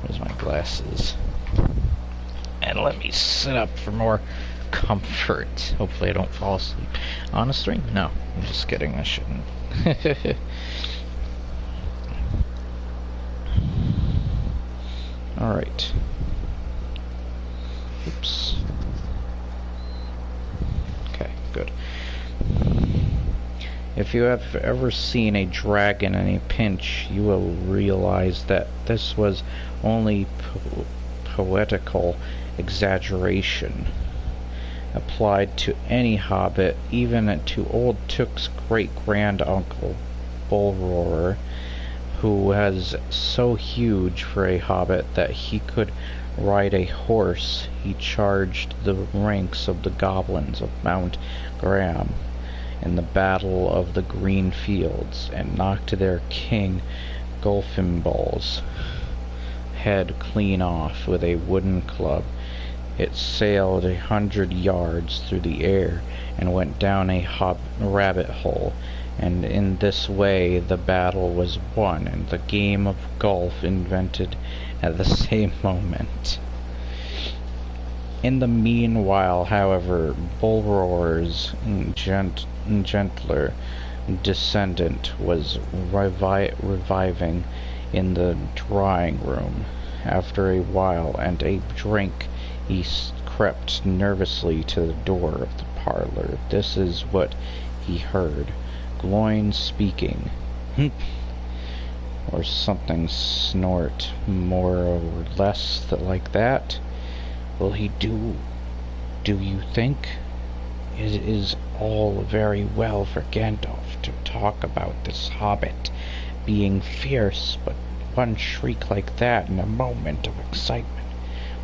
Where's my glasses? And let me sit up for more comfort. Hopefully I don't fall asleep on a stream. No, I'm just kidding. I shouldn't. Alright. Oops. Okay, good. If you have ever seen a dragon in a pinch, you will realize that this was only poetical exaggeration applied to any hobbit, even to old Took's great-grand-uncle, Bullroarer, who was so huge for a hobbit that he could ride a horse. He charged the ranks of the goblins of Mount Graham in the Battle of the Green Fields, and knocked their king Gulfimbal's head clean off with a wooden club. It sailed 100 yards through the air and went down a rabbit hole, and in this way the battle was won and the game of golf invented at the same moment. In the meanwhile, however, Bullroarer's gentler descendant was reviving in the drawing-room. After a while and a drink, he crept nervously to the door of the parlor. This is what he heard. Gloin speaking. Or something snort, more or less like that. Will he do you think? It is all very well for Gandalf to talk about this hobbit being fierce, but one shriek like that in a moment of excitement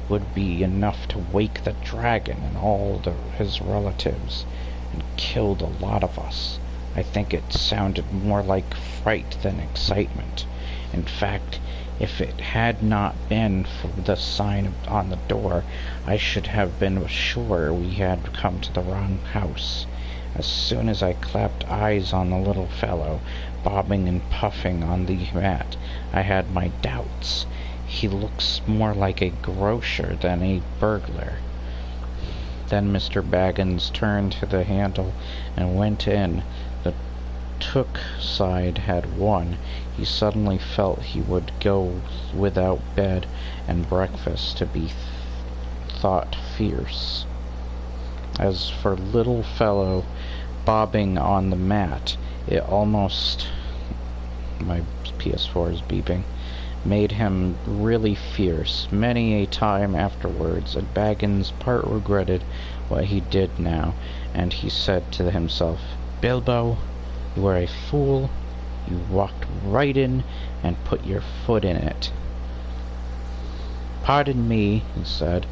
would be enough to wake the dragon and all his relatives, and killed a lot of us. I think it sounded more like fright than excitement. In fact, if it had not been for the sign on the door, I should have been sure we had come to the wrong house. As soon as I clapped eyes on the little fellow, bobbing and puffing on the mat, I had my doubts. He looks more like a grocer than a burglar. Then Mr. Baggins turned to the handle and went in. The Took side had won. He suddenly felt he would go without bed and breakfast to be thought fierce. As for little fellow bobbing on the mat, it almost... My PS4 is beeping. Made him really fierce. Many a time afterwards, and Baggins part regretted what he did now, and he said to himself, "Bilbo, you are a fool. You walked right in and put your foot in it." "Pardon me," he said,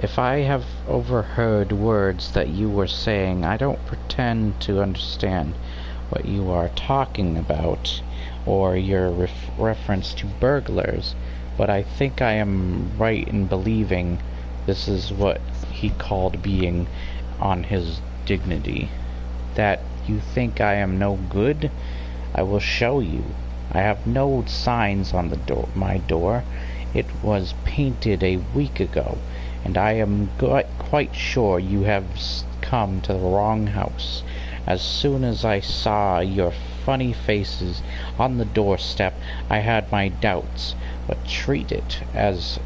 "if I have overheard words that you were saying. I don't pretend to understand what you are talking about, or your reference to burglars, but I think I am right in believing this is what he called being on his dignity. That you think I am no good? I will show you. I have no signs on my door. It was painted a week ago, and I am quite sure you have come to the wrong house. As soon as I saw your funny faces on the doorstep, I had my doubts, but treat it as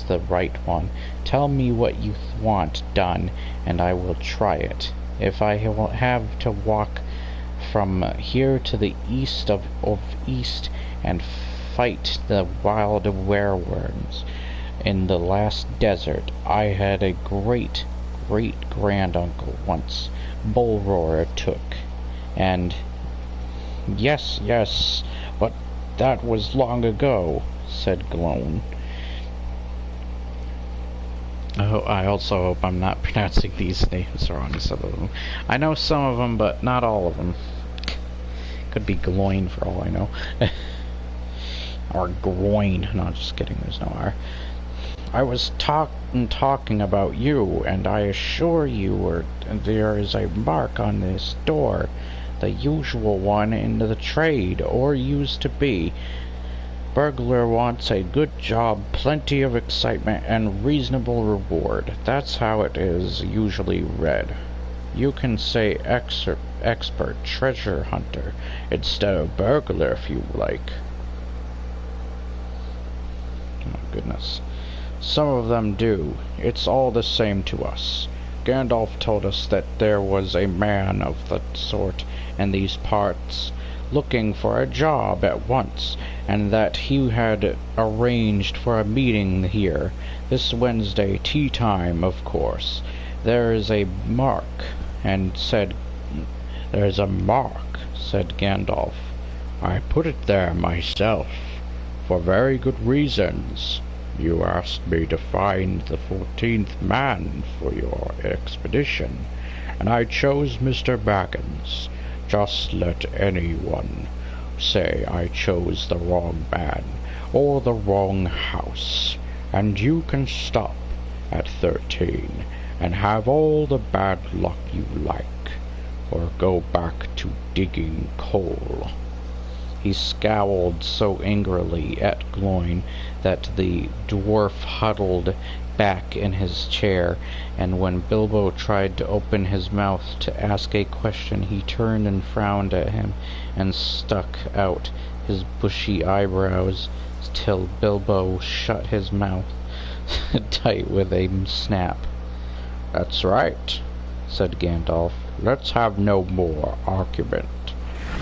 the right one. Tell me what you want done, and I will try it. If I have to walk from here to the east of east and fight the wild wereworms in the last desert. I had a great-great-granduncle once, Bullroarer Took, and... Yes, but that was long ago," said Gloin. I also hope I'm not pronouncing these names wrong, some of them. I know some of them, but not all of them. Could be Gloin for all I know. Or Groin. No, just kidding, there's no R. I was talking about you, and I assure you there is a mark on this door, the usual one in the trade, or used to be. Burglar wants a good job, plenty of excitement, and reasonable reward. That's how it is usually read. You can say expert treasure hunter instead of burglar if you like. Oh, goodness. Some of them do. It's all the same to us. Gandalf told us that there was a man of that sort in these parts, looking for a job at once, and that he had arranged for a meeting here this Wednesday, tea time, of course. There's a mark, said Gandalf. I put it there myself, for very good reasons. You asked me to find the 14th man for your expedition, and I chose Mr. Baggins. Just let anyone say I chose the wrong man, or the wrong house, and you can stop at 13, and have all the bad luck you like, or go back to digging coal. He scowled so angrily at Gloin that the dwarf huddled back in his chair, and when Bilbo tried to open his mouth to ask a question, he turned and frowned at him and stuck out his bushy eyebrows till Bilbo shut his mouth tight with a snap. "That's right," said Gandalf. "Let's have no more argument.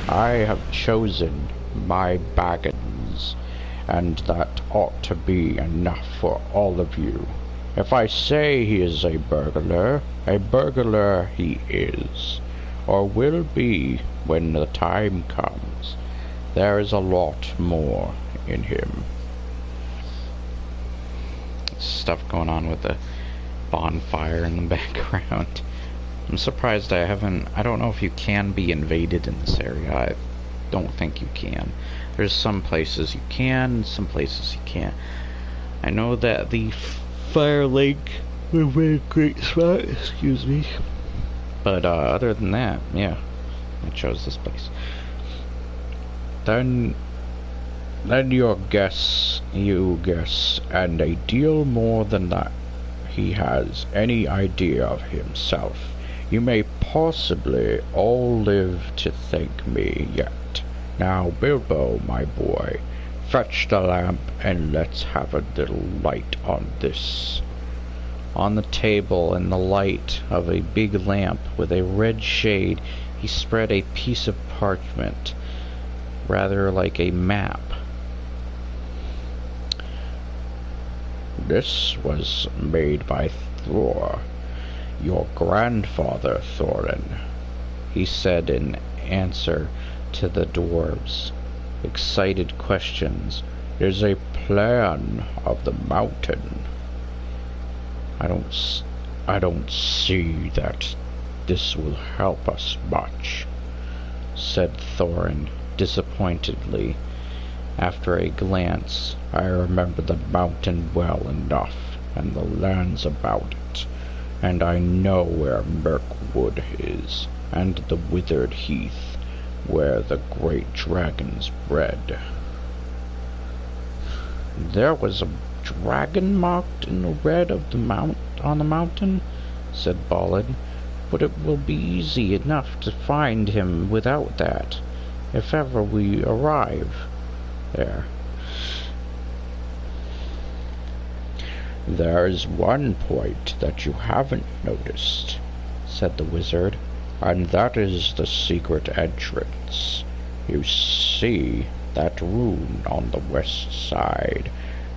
I have chosen my Baggins, and that ought to be enough for all of you. If I say he is a burglar he is, or will be when the time comes. There is a lot more in him." Stuff going on with the bonfire in the background. I'm surprised I don't know if you can be invaded in this area. I don't think you can. There's some places you can, some places you can't. I know that the Fire Lake would be a great spot, excuse me. But other than that, yeah, I chose this place. Then you guess, and a deal more than that. He has any idea of himself. You may possibly all live to thank me yet. Now, Bilbo, my boy, fetch the lamp and let's have a little light on this. On the table, in the light of a big lamp with a red shade, he spread a piece of parchment, rather like a map. "This was made by Thor, your grandfather, Thorin," he said in answer to the dwarves' excited questions. "It is a plan of the mountain." I don't see that this will help us much," said Thorin disappointedly. After a glance, "I remember the mountain well enough, and the lands about it, and I know where Mirkwood is, and the withered heath, where the great dragons bred." "There was a dragon marked in the red of the on the mountain," said Balin, "but it will be easy enough to find him without that, if ever we arrive there." "There's one point that you haven't noticed," said the wizard, "and that is the secret entrance. You see that rune on the west side,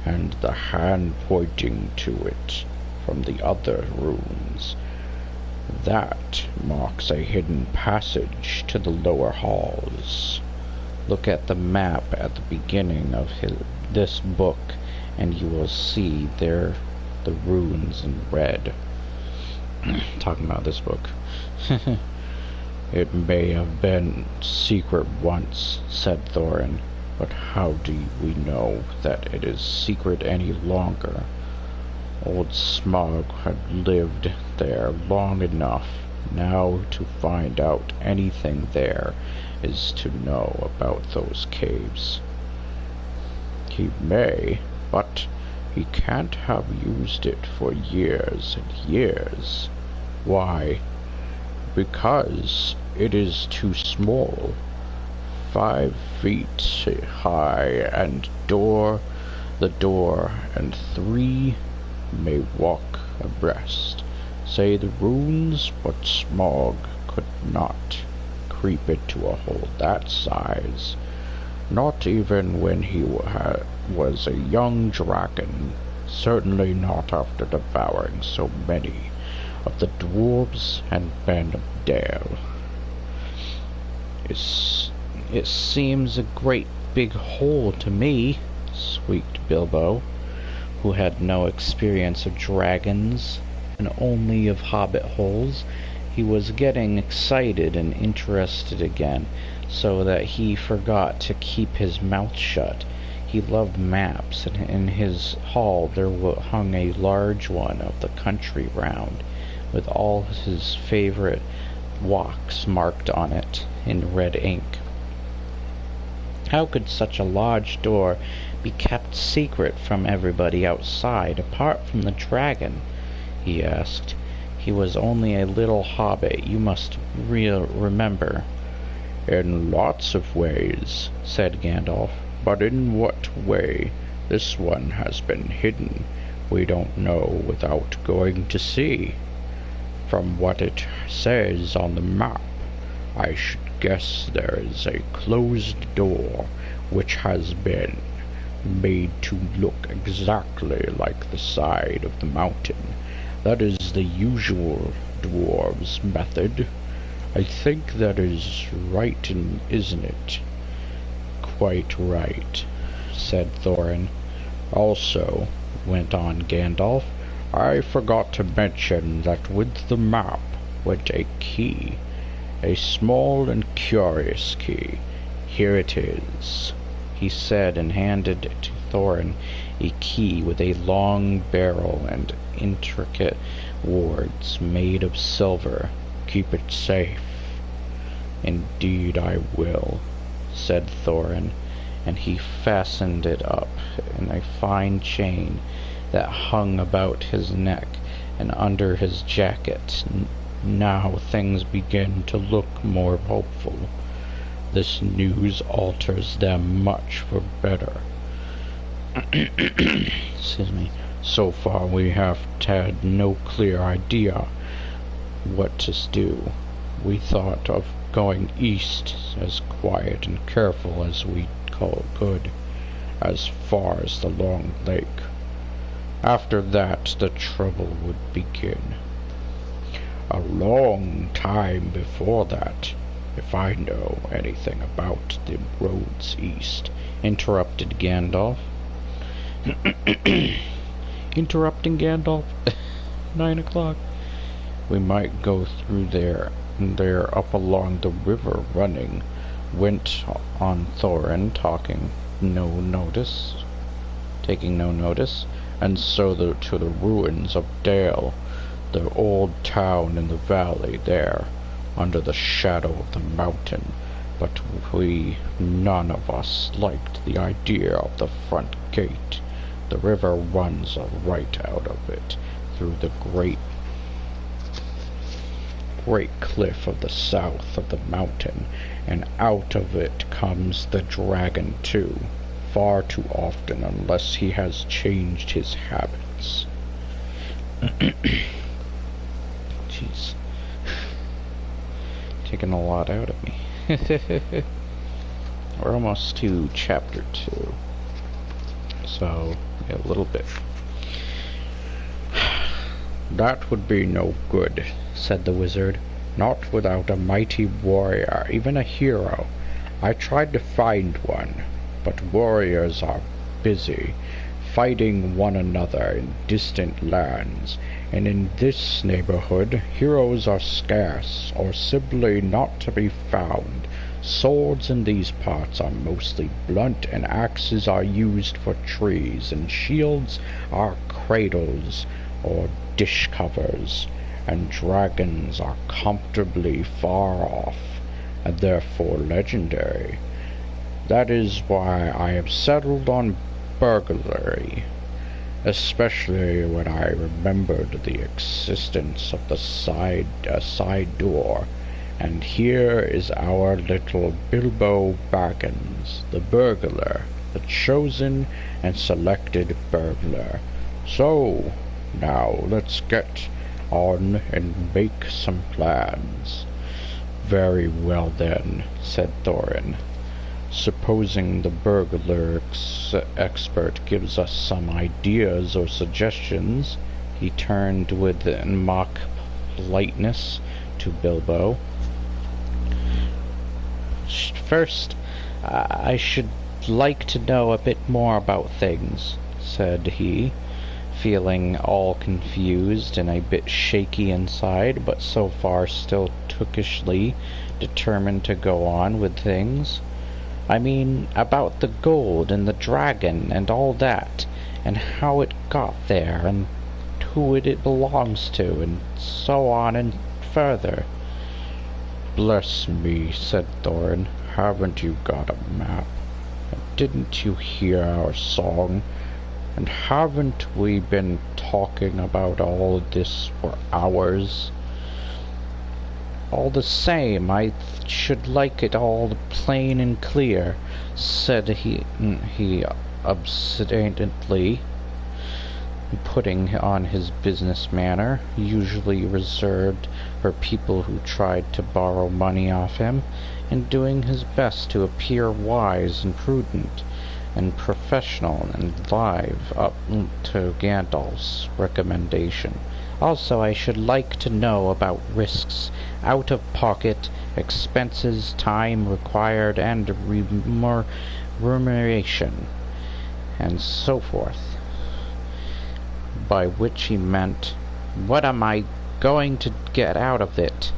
and the hand pointing to it from the other runes. That marks a hidden passage to the lower halls. Look at the map at the beginning of this book, and you will see there the runes in red." Talking about this book. "It may have been secret once," said Thorin, "but how do we know that it is secret any longer? Old Smaug had lived there long enough now to find out anything there is to know about those caves. He may, but he can't have used it for years and years. Why? Because it is too small. 5 feet high, and the door, and 3 may walk abreast, say the runes, but Smog could not creep into a hole that size, not even when he was a young dragon, certainly not after devouring so many of the dwarves and men of Dale. It seems a great big hole to me, squeaked Bilbo, who had no experience of dragons and only of hobbit holes. He was getting excited and interested again, so that he forgot to keep his mouth shut. He loved maps, and in his hall there hung a large one of the country round, with all his favorite walks marked on it in red ink. How could such a large door be kept secret from everybody outside, apart from the dragon? He asked. He was only a little hobbit, you must remember. In lots of ways, said Gandalf, but in what way this one has been hidden we don't know without going to see. From what it says on the map, I should guess there is a closed door which has been made to look exactly like the side of the mountain. That is the usual dwarves' method. I think that is right, isn't it? Quite right, said Thorin. Also, went on Gandalf, I forgot to mention that with the map went a key, a small and curious key. Here it is, he said, and handed to Thorin a key with a long barrel and intricate wards made of silver. Keep it safe. Indeed I will, said Thorin, and he fastened it up in a fine chain that hung about his neck and under his jacket. Now things begin to look more hopeful. This news alters them much for better. Excuse me. So far we have had no clear idea what to do. We thought of going east, as quiet and careful as we could, as far as the long lake. After that the trouble would begin. A long time before that, if I know anything about the roads east, interrupted Gandalf. Interrupting Gandalf? 9 o'clock. We might go through there, and they're up along the river running, went on Thorin, taking no notice, and so to the ruins of Dale, the old town in the valley there, under the shadow of the mountain. But we none of us liked the idea of the front gate. The river runs right out of it, through the great cliff of the south of the mountain, and out of it comes the dragon too, far too often unless he has changed his habits. Jeez. Taking a lot out of me. We're almost to chapter 2. So, yeah, a little bit. That would be no good, said the wizard. Not without a mighty warrior, even a hero. I tried to find one, but warriors are busy, fighting one another in distant lands, and in this neighborhood heroes are scarce, or simply not to be found. Swords in these parts are mostly blunt, and axes are used for trees, and shields are cradles or dish covers, and dragons are comfortably far off, and therefore legendary. That is why I have settled on burglary, especially when I remembered the existence of the side door. And here is our little Bilbo Baggins, the burglar, the chosen and selected burglar. So, now let's get on and make some plans." "Very well then," said Thorin. "Supposing the burglar expert gives us some ideas or suggestions." He turned with mock politeness to Bilbo. "First, I should like to know a bit more about things," said he, feeling all confused and a bit shaky inside, but so far still tookishly determined to go on with things. "I mean, about the gold and the dragon and all that, and how it got there, and who it belongs to, and so on and further." "Bless me," said Thorin, "haven't you got a map? And didn't you hear our song? And haven't we been talking about all this for hours?" "All the same, I should like it all plain and clear," said he obstinately, putting on his business manner, usually reserved for people who tried to borrow money off him, and doing his best to appear wise and prudent and professional and live up to Gandalf's recommendation. "Also, I should like to know about risks, out-of-pocket expenses, time required, and remuneration, and so forth." By which he meant, what am I going to get out of it?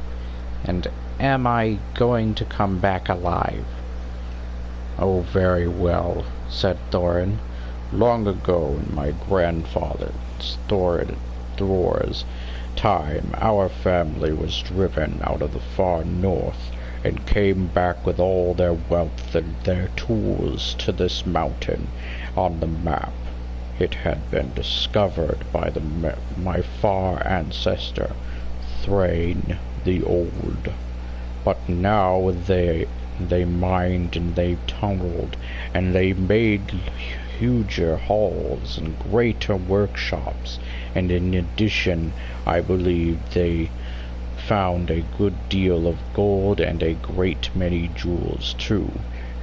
And am I going to come back alive? "Oh, very well," said Thorin. "Long ago, in my grandfather's Thor's time, our family was driven out of the far north, and came back with all their wealth and their tools to this mountain. On the map it had been discovered by my far ancestor, Thrain the Old. But now they mined and they tunneled, and they made huger halls and greater workshops, and in addition, I believe they found a good deal of gold and a great many jewels too.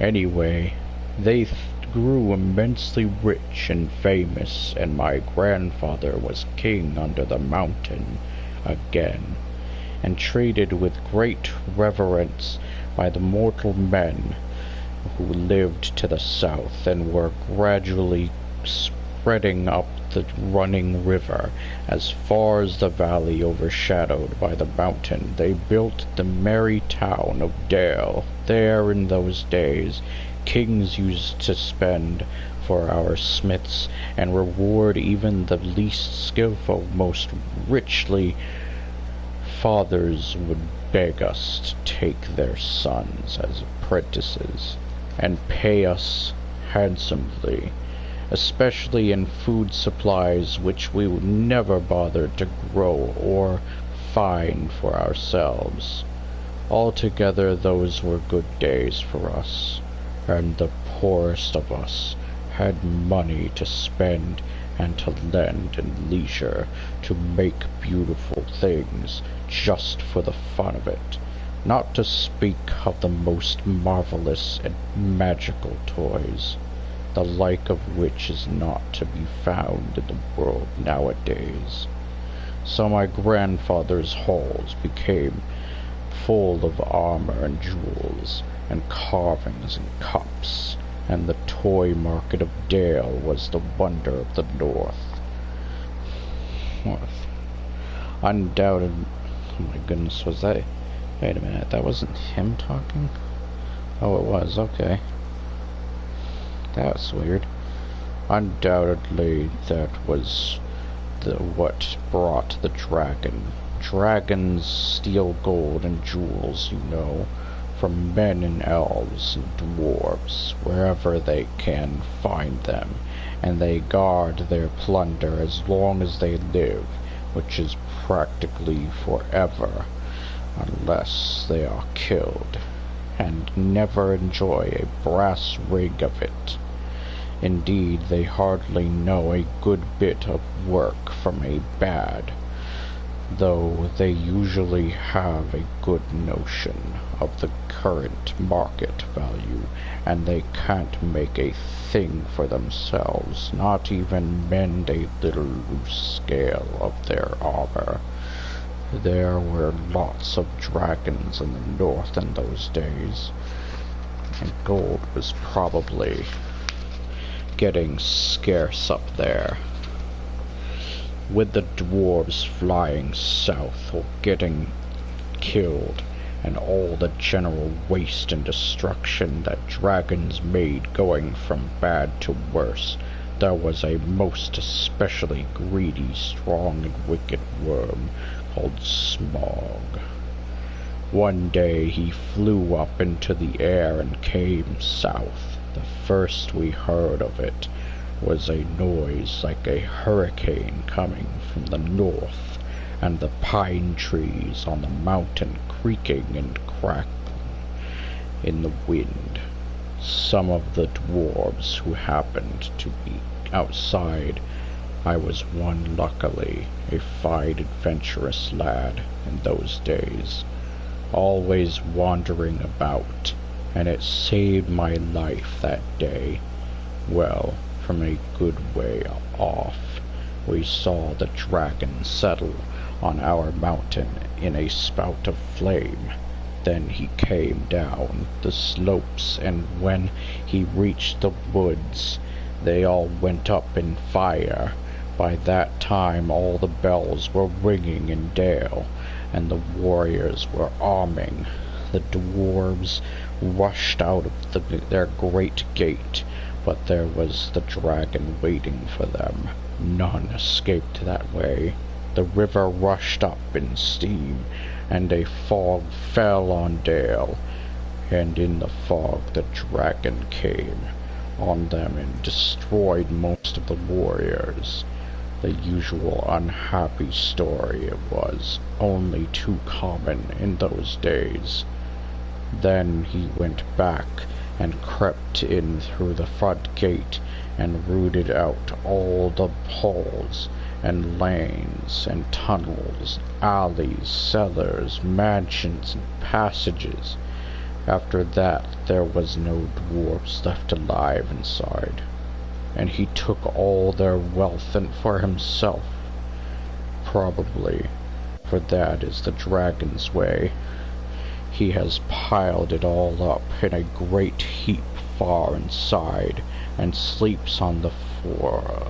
Anyway, they grew immensely rich and famous, and my grandfather was king under the mountain again, and treated with great reverence by the mortal men who lived to the south, and were gradually spreading up the running river as far as the valley overshadowed by the mountain. They built the merry town of Dale. There, in those days, kings used to spend for our smiths, and reward even the least skilful most richly. Fathers would beg us to take their sons as apprentices, and pay us handsomely, especially in food supplies which we would never bother to grow or find for ourselves. Altogether those were good days for us, and the poorest of us had money to spend and to lend and leisure to make beautiful things just for the fun of it, not to speak of the most marvelous and magical toys, the like of which is not to be found in the world nowadays. So my grandfather's halls became full of armor and jewels, and carvings and cups, and the toy market of Dale was the wonder of the north. Undoubted. Oh my goodness, was that? Wait a minute, that wasn't him talking? Oh, it was, okay. That's weird. Undoubtedly, that was what brought the dragon. Dragons steal gold and jewels, you know, from men and elves and dwarves, wherever they can find them, and they guard their plunder as long as they live, which is practically forever, unless they are killed, and never enjoy a brass ring of it. Indeed, they hardly know a good bit of work from a bad. though they usually have a good notion of the current market value, and they can't make a thing for themselves, not even mend a little loose scale of their armor. There were lots of dragons in the north in those days, and gold was probably getting scarce up there, with the dwarves flying south or getting killed, and all the general waste and destruction that dragons made going from bad to worse. There was a most especially greedy, strong, and wicked worm called Smaug. One day he flew up into the air and came south. The first we heard of it was a noise like a hurricane coming from the north, and the pine trees on the mountain creaking and crackling in the wind. Some of the dwarves who happened to be outside, I was one luckily, a fine adventurous lad in those days, always wandering about, and it saved my life that day. Well, from a good way off, we saw the dragon settle on our mountain in a spout of flame. Then he came down the slopes, and when he reached the woods, they all went up in fire. By that time all the bells were ringing in Dale, and the warriors were arming. The dwarves rushed out of their great gate, but there was the dragon waiting for them. None escaped that way. The river rushed up in steam, and a fog fell on Dale, and in the fog the dragon came on them and destroyed most of the warriors. The usual unhappy story it was, only too common in those days. Then he went back and crept in through the front gate and rooted out all the halls and lanes and tunnels, alleys, cellars, mansions, and passages. After that there was no dwarfs left alive inside, and he took all their wealth and for himself. Probably, for that is the dragon's way. He has piled it all up in a great heap far inside, and sleeps on the floor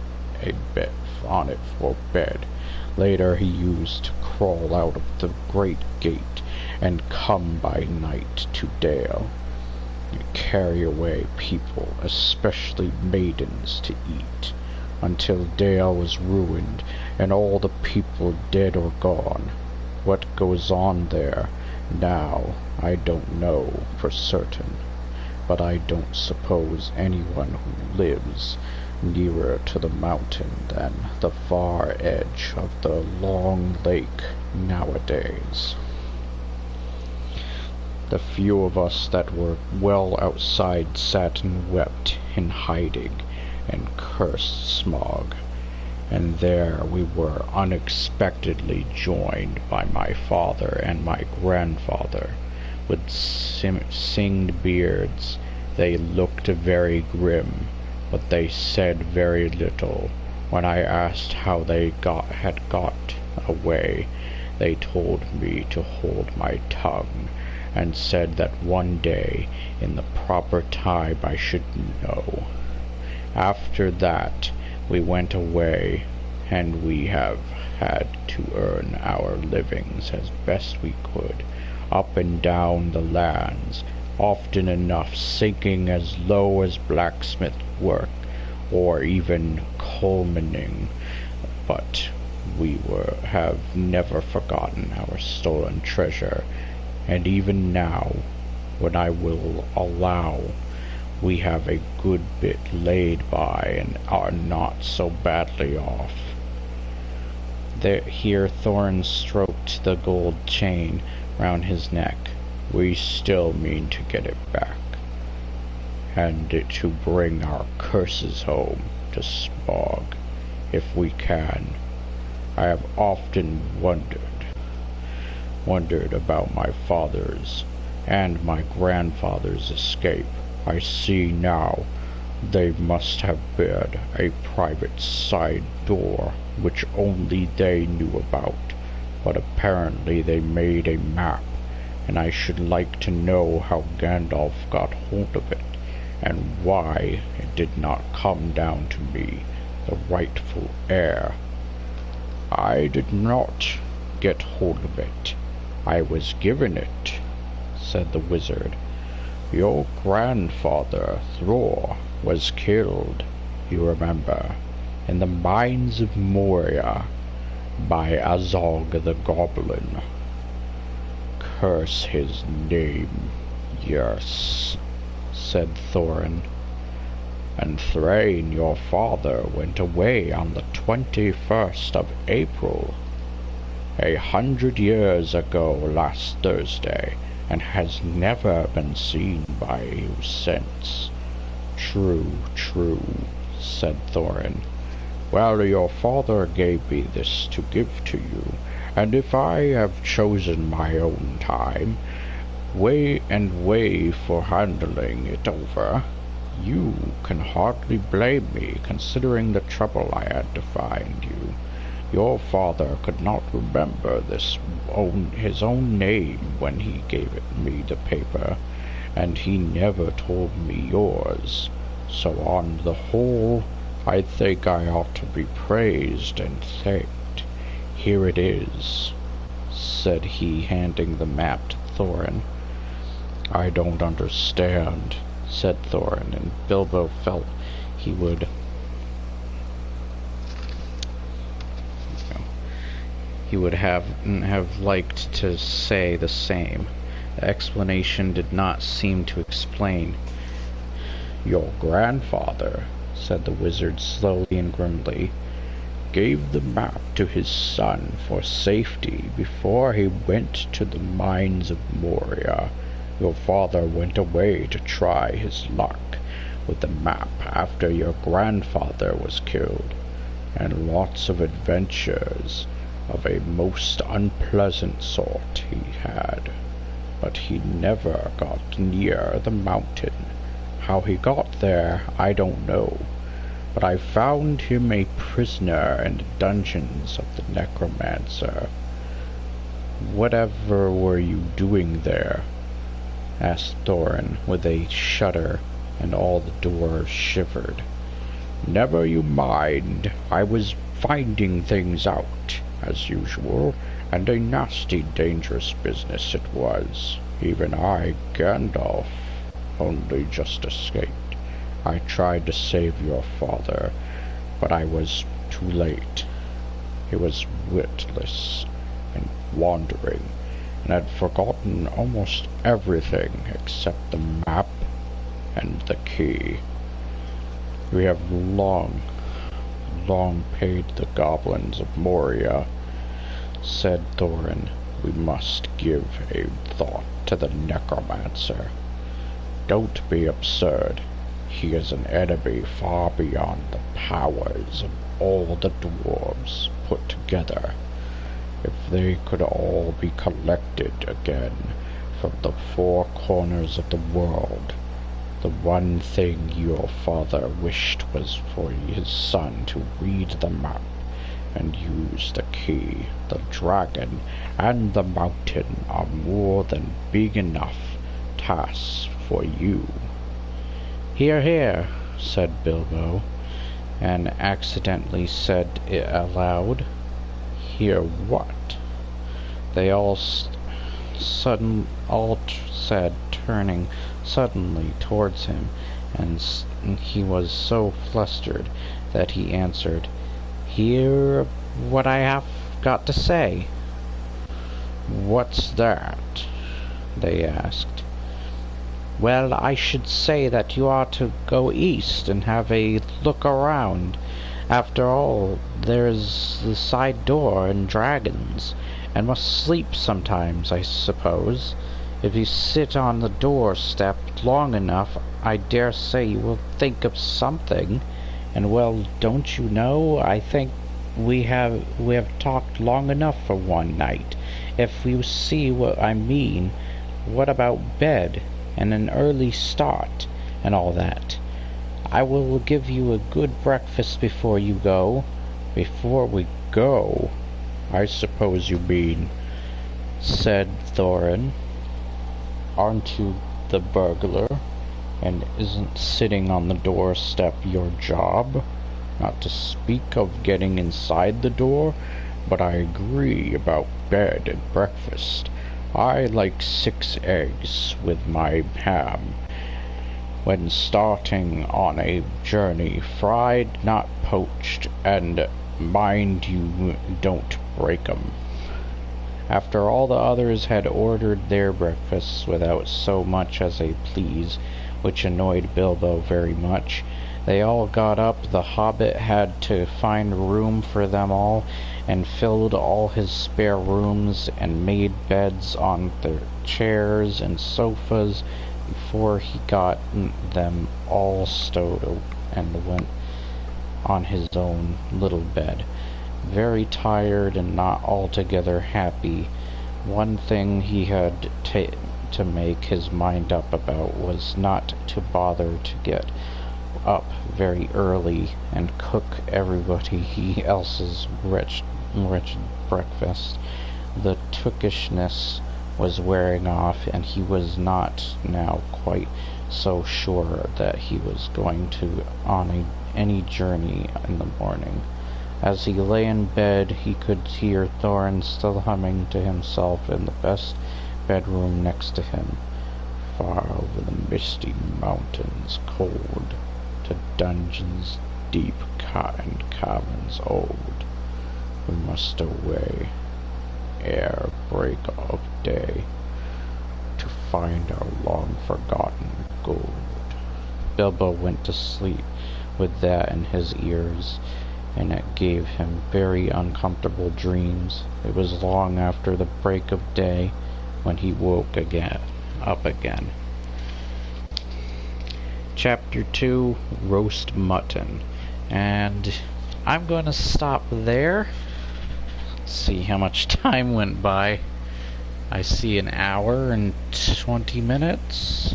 on it for bed. Later he used to crawl out of the great gate and come by night to Dale, and carry away people, especially maidens, to eat, until Dale was ruined and all the people dead or gone. What goes on there now I don't know for certain, but I don't suppose anyone who lives nearer to the mountain than the far edge of the long lake nowadays. The few of us that were well outside sat and wept in hiding and cursed Smaug, and there we were unexpectedly joined by my father and my grandfather, with singed beards. They looked very grim, but they said very little. When I asked how they had got away, they told me to hold my tongue, and said that one day, in the proper time, I should know. After that, we went away, and we have had to earn our livings as best we could, up and down the lands, often enough sinking as low as blacksmith work, or even coalmaning, but we have never forgotten our stolen treasure, and even now, when I will allow we have a good bit laid by and are not so badly off. Here Thorin stroked the gold chain round his neck. We still mean to get it back, and to bring our curses home to Smaug, if we can. I have often wondered about my father's and my grandfather's escape. I see now they must have been a private side door which only they knew about, but apparently they made a map, and I should like to know how Gandalf got hold of it, and why it did not come down to me, the rightful heir. I did not get hold of it. I was given it, said the wizard. Your grandfather, Thror, was killed, you remember, in the mines of Moria by Azog the Goblin. Curse his name, yes, said Thorin. And Thrain, your father, went away on the 21st of April, 100 years ago last Thursday, and has never been seen by you since. True, said Thorin. Well, your father gave me this to give to you, and if I have chosen my own time, way for handling it over, you can hardly blame me, considering the trouble I had to find you. Your father could not remember his own name when he gave me the paper, and he never told me yours. So on the whole, I think I ought to be praised and thanked. Here it is, said he, handing the map to Thorin. I don't understand, said Thorin, and Bilbo felt he would have liked to say the same. The explanation did not seem to explain. Your grandfather, said the wizard slowly and grimly, gave the map to his son for safety before he went to the mines of Moria. Your father went away to try his luck with the map after your grandfather was killed, and lots of adventures of a most unpleasant sort he had, but he never got near the mountain. How he got there, I don't know, but I found him a prisoner in the dungeons of the necromancer. Whatever were you doing there? Asked Thorin with a shudder, and all the dwarves shivered. Never you mind, I was finding things out, as usual, and a nasty dangerous business it was. Even I, Gandalf, only just escaped. I tried to save your father, but I was too late. He was witless and wandering, and had forgotten almost everything except the map and the key. We have long paid the goblins of Moria, said Thorin. We must give a thought to the necromancer. Don't be absurd. He is an enemy far beyond the powers of all the dwarves put together. If they could all be collected again from the four corners of the world, the one thing your father wished was for his son to read the map and use the key. The dragon and the mountain are more than big enough tasks for you. Hear, hear, said Bilbo, and accidentally said it aloud. Hear what? They all said, turning suddenly towards him, and he was so flustered that he answered, Hear what I have got to say. What's that? They asked. Well, I should say that you ought to go east and have a look around. After all, there's the side door and dragons, and must sleep sometimes, I suppose. If you sit on the doorstep long enough, I dare say you will think of something. And well, don't you know, I think we have talked long enough for one night. If you see what I mean, what about bed and an early start and all that? I will give you a good breakfast before you go. Before we go, I suppose you mean, said Thorin. Aren't you the burglar? And isn't sitting on the doorstep your job? Not to speak of getting inside the door, but I agree about bed and breakfast. I like 6 eggs with my ham. When starting on a journey, fried, not poached, and mind you don't break 'em. After all the others had ordered their breakfasts without so much as a please, which annoyed Bilbo very much, they all got up. The Hobbit had to find room for them all, and filled all his spare rooms, and made beds on their chairs and sofas before he got them all stowed and went on his own little bed. Very tired and not altogether happy. One thing he had to make his mind up about was not to bother to get up very early and cook everybody else's wretched breakfast. The tookishness was wearing off, and he was not now quite so sure that he was going to on any journey in the morning. As he lay in bed, he could hear Thorin still humming to himself in the best bedroom next to him. Far over the misty mountains, cold, to dungeons deep and caverns old, we must away, ere break of day, to find our long-forgotten gold. Bilbo went to sleep with that in his ears, and it gave him very uncomfortable dreams. It was long after the break of day when he woke up again. Chapter 2, Roast Mutton. And I'm going to stop there. See how much time went by. I see an hour and 20 minutes.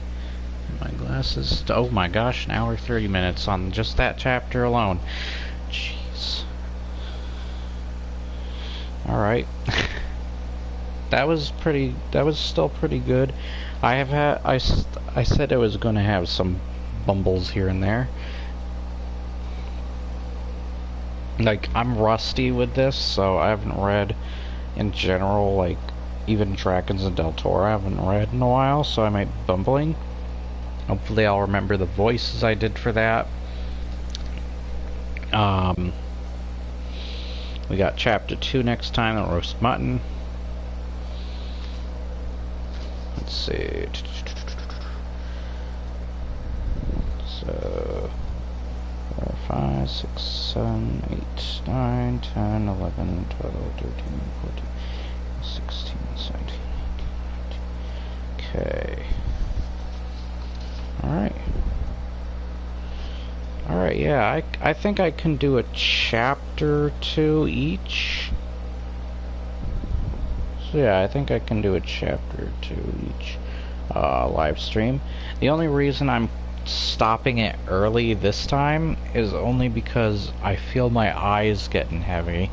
My glasses. Oh my gosh, an hour 30 minutes on just that chapter alone. Jeez. Alright. That was still pretty good. I said I was going to have some bumbles here and there. Like, I'm rusty with this, so I haven't read in general, like, even Dragons and Del Toro I haven't read in a while, so I might be bumbling. Hopefully I'll remember the voices I did for that. We got chapter 2 next time, the roast mutton. Let's see. So 4, 5, 6, 7, 8, 9, 10, 11, 12, 13, 14, 16, 17, 18, 19. Okay. Alright, yeah, I think I can do a chapter 2 each. So yeah, I think I can do a chapter 2 each live stream. The only reason I'm stopping it early this time is only because I feel my eyes getting heavy.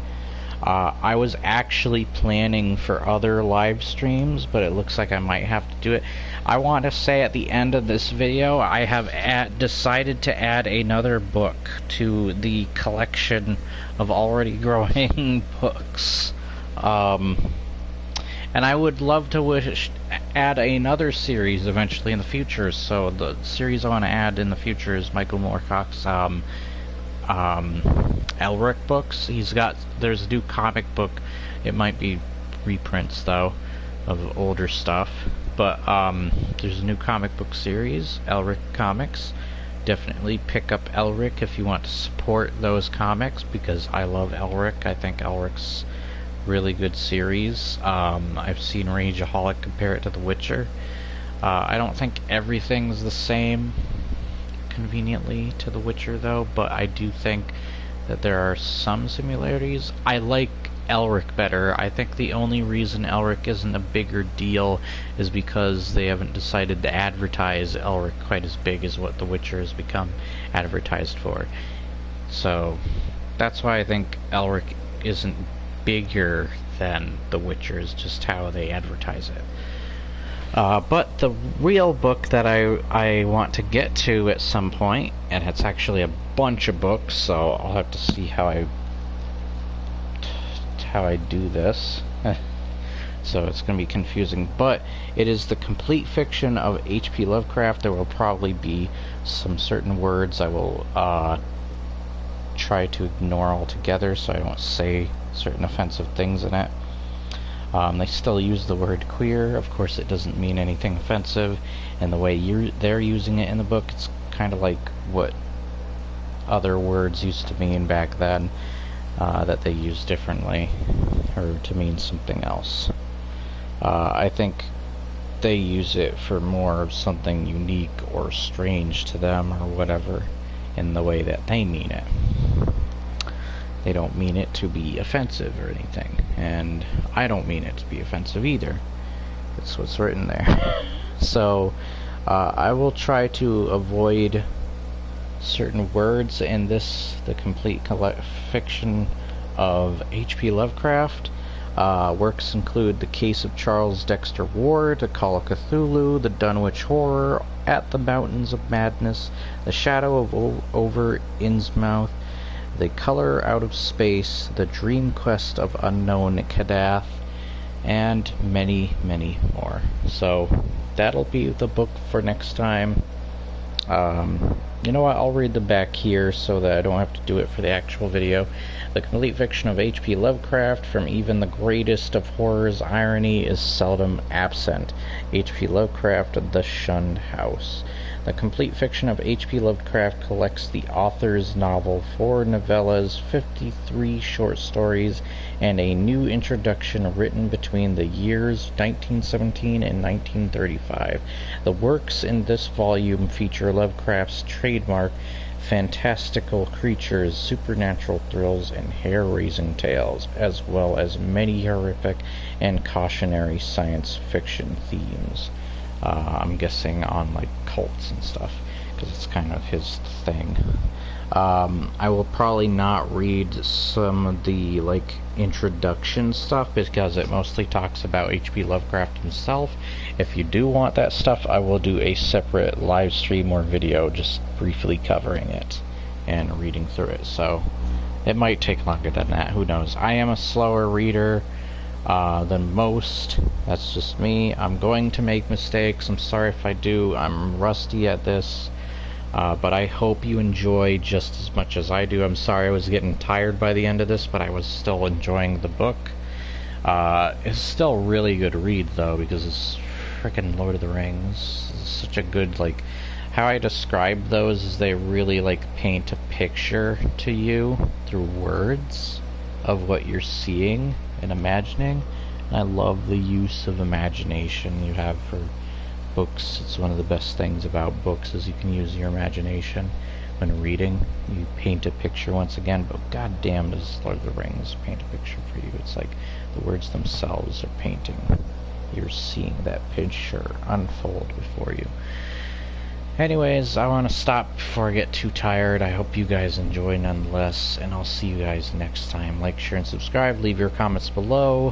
I was actually planning for other live streams, but it looks like I might have to do it. I want to say at the end of this video, I have decided to add another book to the collection of already growing books. And I would love to add another series eventually in the future. So the series I want to add in the future is Michael Moorcock's Elric books. There's a new comic book. It might be reprints though of older stuff, but there's a new comic book series, Elric Comics. Definitely pick up Elric if you want to support those comics, because I love Elric. I think Elric's really good series. I've seen Rageaholic compare it to The Witcher. I don't think everything's the same conveniently to The Witcher though, but I do think that there are some similarities. I like Elric better. I think the only reason Elric isn't a bigger deal is because they haven't decided to advertise Elric quite as big as what The Witcher has become advertised for. So that's why I think Elric isn't bigger than The Witcher, is just how they advertise it. But the real book that I want to get to at some point, and it's actually a bunch of books, so I'll have to see how I do this. So it's going to be confusing, but it is the complete fiction of H.P. Lovecraft. There will probably be some certain words I will try to ignore altogether so I don't say certain offensive things in it. They still use the word queer. Of course, it doesn't mean anything offensive, and the way they're using it in the book, it's kind of like what other words used to mean back then, that they use differently, or to mean something else. I think they use it for more of something unique or strange to them, or whatever, in the way that they mean it. They don't mean it to be offensive or anything, and I don't mean it to be offensive either. That's what's written there. So I will try to avoid certain words in this, the complete fiction of H.P. Lovecraft. Works include The Case of Charles Dexter Ward, The Call of Cthulhu, The Dunwich Horror, At the Mountains of Madness, The Shadow of Over Innsmouth, The Color Out of Space, The Dream Quest of Unknown Kadath, and many, many more. So that'll be the book for next time. You know what, I'll read the back here so that I don't have to do it for the actual video. The complete fiction of H.P. Lovecraft, from even the greatest of horrors, irony is seldom absent. H.P. Lovecraft, The Shunned House. The complete fiction of H.P. Lovecraft collects the author's novel, 4 novellas, 53 short stories, and a new introduction written between the years 1917 and 1935. The works in this volume feature Lovecraft's trademark fantastical creatures, supernatural thrills, and hair-raising tales, as well as many horrific and cautionary science fiction themes. I'm guessing on like cults and stuff, because it's kind of his thing. I will probably not read some of the like introduction stuff because it mostly talks about H.P. Lovecraft himself. If you do want that stuff, I will do a separate live stream or video just briefly covering it and reading through it. So it might take longer than that, who knows. I am a slower reader than most. That's just me. I'm going to make mistakes. I'm sorry if I do. I'm rusty at this. But I hope you enjoy just as much as I do. I'm sorry I was getting tired by the end of this, but I was still enjoying the book. It's still a really good read, though, because it's frickin' Lord of the Rings. It's such a good, like, how I describe those is they really, like, paint a picture to you through words of what you're seeing and imagining. And I love the use of imagination you have for books. It's one of the best things about books is you can use your imagination when reading. You paint a picture once again, but goddamn does Lord of the Rings paint a picture for you. It's like the words themselves are painting. You're seeing that picture unfold before you. Anyways, I want to stop before I get too tired. I hope you guys enjoy nonetheless, and I'll see you guys next time. Like, share, and subscribe. Leave your comments below.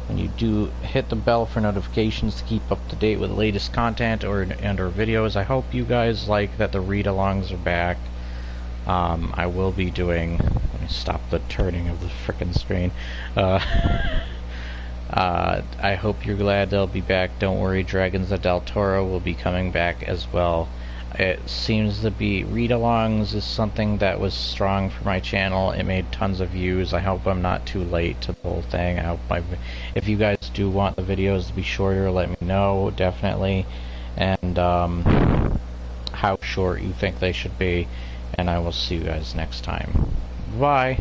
When you do, hit the bell for notifications to keep up to date with the latest content or videos. I hope you guys like that the read-alongs are back. I will be doing... Let me stop the turning of the frickin' screen. I hope you're glad they'll be back. Don't worry, Dragons of Del Toro will be coming back as well. It seems to be read-alongs is something that was strong for my channel. It made tons of views. I hope I'm not too late to the whole thing. I hope if you guys do want the videos to be shorter, let me know, definitely. And how short you think they should be. And I will see you guys next time. Bye.